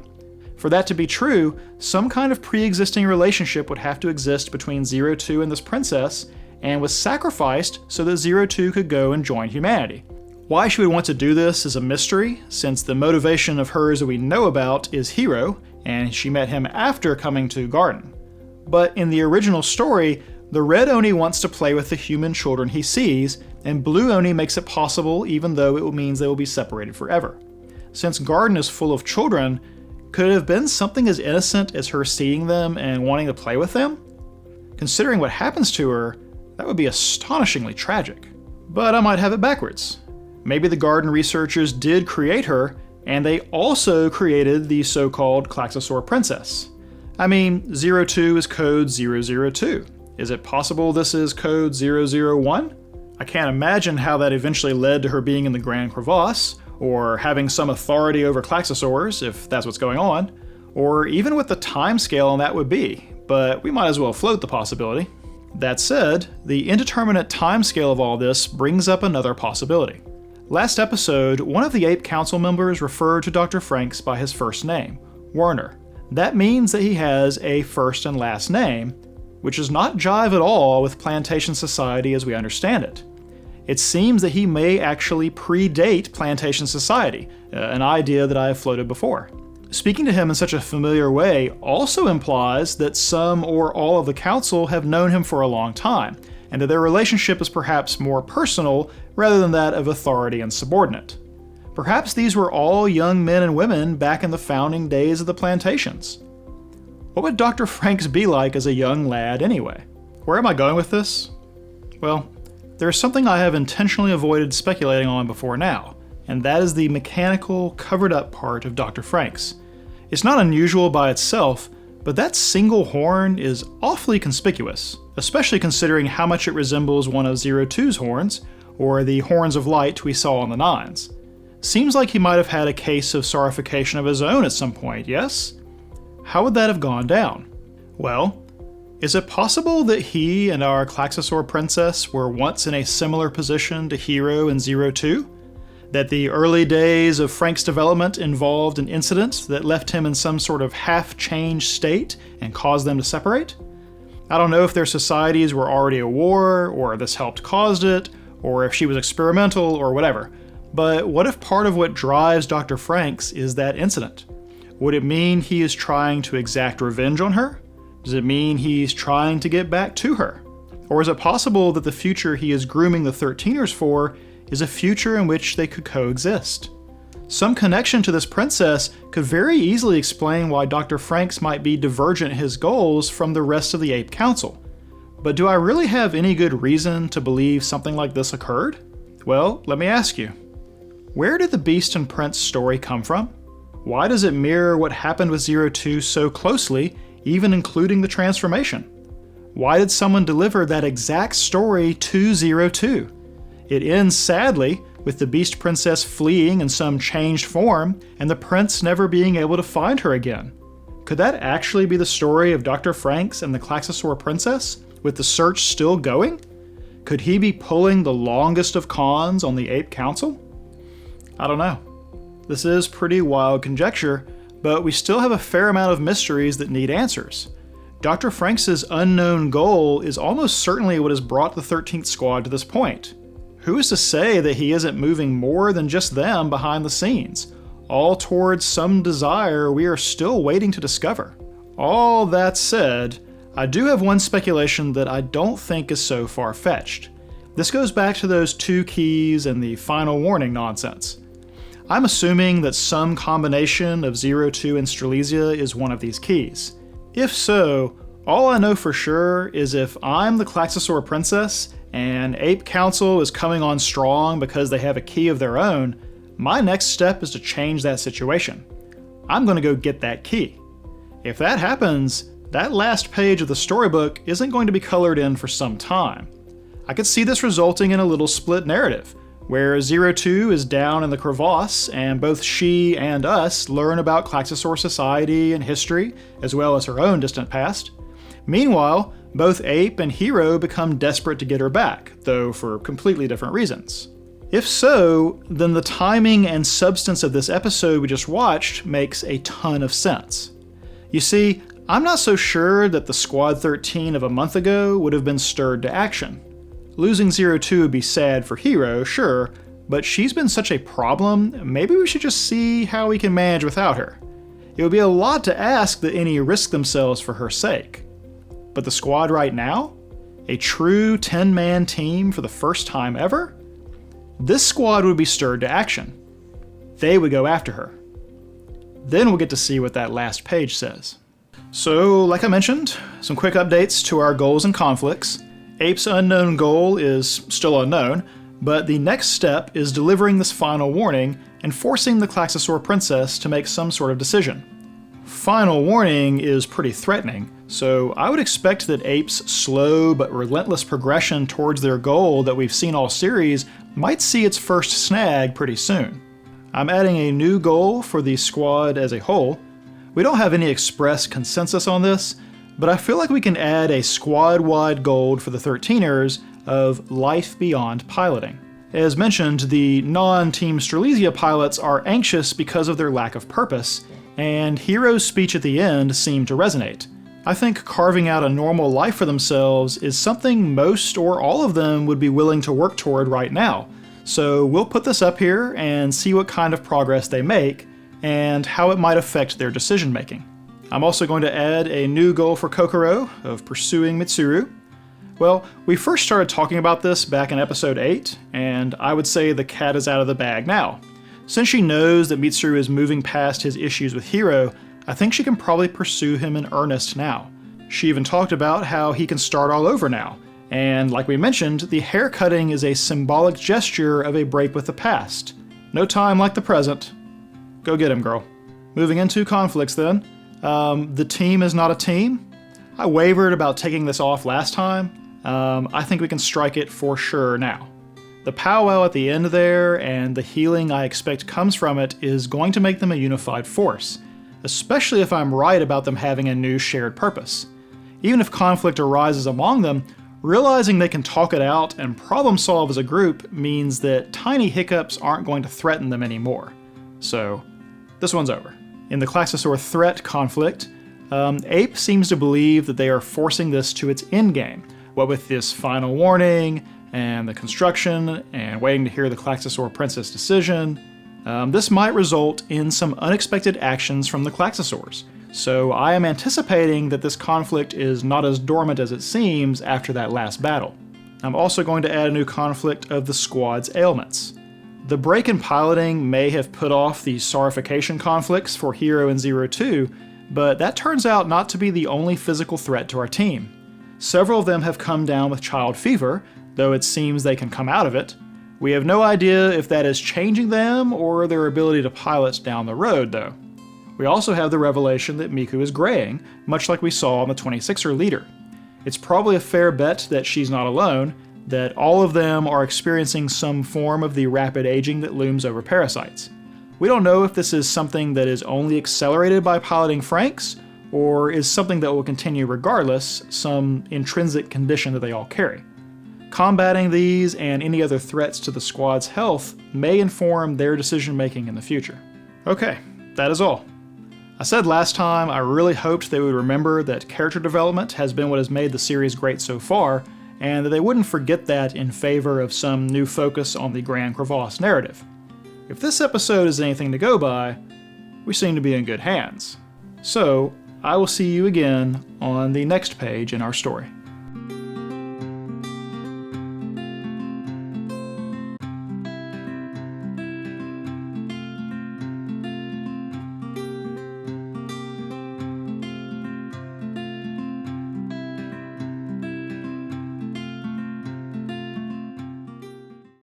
For that to be true, some kind of pre-existing relationship would have to exist between 02 and this princess, and was sacrificed so that 02 could go and join humanity. Why she would want to do this is a mystery, since the motivation of hers that we know about is Hero, and she met him after coming to Garden. But in the original story, the Red Oni wants to play with the human children he sees, and Blue Oni makes it possible even though it means they will be separated forever. Since Garden is full of children, could it have been something as innocent as her seeing them and wanting to play with them? Considering what happens to her, that would be astonishingly tragic. But I might have it backwards. Maybe the Garden researchers did create her, and they also created the so-called Klaxosaur princess. I mean, 02 is code 002. Is it possible this is code 001? I can't imagine how that eventually led to her being in the Grand Crevasse, or having some authority over Klaxosaurs, if that's what's going on, or even what the timescale on that would be, but we might as well float the possibility. That said, the indeterminate timescale of all this brings up another possibility. Last episode, one of the Ape Council members referred to Dr. Franxx by his first name, Werner. That means that he has a first and last name, which does not jive at all with Plantation Society as we understand it. It seems that he may actually predate Plantation Society, an idea that I have floated before. Speaking to him in such a familiar way also implies that some or all of the council have known him for a long time, and that their relationship is perhaps more personal rather than that of authority and subordinate. Perhaps these were all young men and women back in the founding days of the plantations. What would Dr. Franxx be like as a young lad anyway? Where am I going with this? Well, there is something I have intentionally avoided speculating on before now, and that is the mechanical, covered-up part of Dr. Franxx. It's not unusual by itself, but that single horn is awfully conspicuous, especially considering how much it resembles one of Zero Two's horns, or the horns of light we saw on the Nines. Seems like he might have had a case of scarification of his own at some point, yes? How would that have gone down? Well, is it possible that he and our Klaxosaur princess were once in a similar position to Hero and Zero Two? That the early days of Franxx development involved an incident that left him in some sort of half-changed state and caused them to separate? I don't know if their societies were already at war, or this helped cause it, or if she was experimental, or whatever. But what if part of what drives Dr. Franxx is that incident? Would it mean he is trying to exact revenge on her? Does it mean he's trying to get back to her? Or is it possible that the future he is grooming the 13ers for is a future in which they could coexist? Some connection to this princess could very easily explain why Dr. Franxx might be divergent in his goals from the rest of the Ape Council. But do I really have any good reason to believe something like this occurred? Well, let me ask you. Where did the Beast and Prince story come from? Why does it mirror what happened with Zero Two so closely, even including the transformation? Why did someone deliver that exact story to Zero Two? It ends sadly with the Beast Princess fleeing in some changed form and the prince never being able to find her again. Could that actually be the story of Dr. Franxx and the Klaxosaur princess, with the search still going? Could he be pulling the longest of cons on the Ape Council? I don't know. This is pretty wild conjecture, but we still have a fair amount of mysteries that need answers. Dr. Franxx's unknown goal is almost certainly what has brought the 13th Squad to this point. Who is to say that he isn't moving more than just them behind the scenes, all towards some desire we are still waiting to discover? All that said, I do have one speculation that I don't think is so far-fetched. This goes back to those 2 keys and the final warning nonsense. I'm assuming that some combination of Zero Two and Strelitzia is one of these keys. If so, all I know for sure is if I'm the Klaxosaur princess and Ape Council is coming on strong because they have a key of their own, my next step is to change that situation. I'm going to go get that key. If that happens, that last page of the storybook isn't going to be colored in for some time. I could see this resulting in a little split narrative, where Zero Two is down in the crevasse and both she and us learn about Klaxosaur society and history, as well as her own distant past. Meanwhile, both Ape and Hero become desperate to get her back, though for completely different reasons. If so, then the timing and substance of this episode we just watched makes a ton of sense. You see, I'm not so sure that the Squad 13 of a month ago would have been stirred to action. Losing Zero Two would be sad for Hero, sure, but she's been such a problem, maybe we should just see how we can manage without her. It would be a lot to ask that any risk themselves for her sake. But the Squad right now? A true 10-man team for the first time ever? This squad would be stirred to action. They would go after her. Then we'll get to see what that last page says. So, like I mentioned, some quick updates to our goals and conflicts. Ape's unknown goal is still unknown, but the next step is delivering this final warning and forcing the Klaxosaur princess to make some sort of decision. Final warning is pretty threatening, so I would expect that Ape's slow but relentless progression towards their goal that we've seen all series might see its first snag pretty soon. I'm adding a new goal for the squad as a whole. We don't have any express consensus on this, but I feel like we can add a squad-wide goal for the 13ers of life beyond piloting. As mentioned, the non-Team Strelitzia pilots are anxious because of their lack of purpose, and Hero's speech at the end seemed to resonate. I think carving out a normal life for themselves is something most or all of them would be willing to work toward right now, so we'll put this up here and see what kind of progress they make, and how it might affect their decision-making. I'm also going to add a new goal for Kokoro of pursuing Mitsuru. Well, we first started talking about this back in episode 8, and I would say the cat is out of the bag now. Since she knows that Mitsuru is moving past his issues with Hero, I think she can probably pursue him in earnest now. She even talked about how he can start all over now, and like we mentioned, the haircutting is a symbolic gesture of a break with the past. no time like the present. Go get him, girl. Moving into conflicts then. The team is not a team. I wavered about taking this off last time. I think we can strike it for sure now. The powwow at the end there and the healing I expect comes from it is going to make them a unified force, especially if I'm right about them having a new shared purpose. Even if conflict arises among them, realizing they can talk it out and problem solve as a group means that tiny hiccups aren't going to threaten them anymore. So, this one's over. In the Klaxosaur threat conflict, Ape seems to believe that they are forcing this to its endgame, what with this final warning, and the construction, and waiting to hear the Klaxosaur Princess decision. This might result in some unexpected actions from the Klaxosaurs, so I am anticipating that this conflict is not as dormant as it seems after that last battle. I'm also going to add a new conflict of the squad's ailments. The break in piloting may have put off the sarification conflicts for Hero and Zero 2, but that turns out not to be the only physical threat to our team. Several of them have come down with child fever, though it seems they can come out of it. We have no idea if that is changing them or their ability to pilot down the road, though. We also have the revelation that Miku is graying, much like we saw on the 26er leader. It's probably a fair bet that she's not alone, that all of them are experiencing some form of the rapid aging that looms over parasites. We don't know if this is something that is only accelerated by piloting Franxx, or is something that will continue regardless, some intrinsic condition that they all carry. Combating these and any other threats to the squad's health may inform their decision-making in the future. Okay, that is all. I said last time I really hoped they would remember that character development has been what has made the series great so far, and that they wouldn't forget that in favor of some new focus on the Grand Crevasse narrative. If this episode is anything to go by, we seem to be in good hands. So, I will see you again on the next page in our story.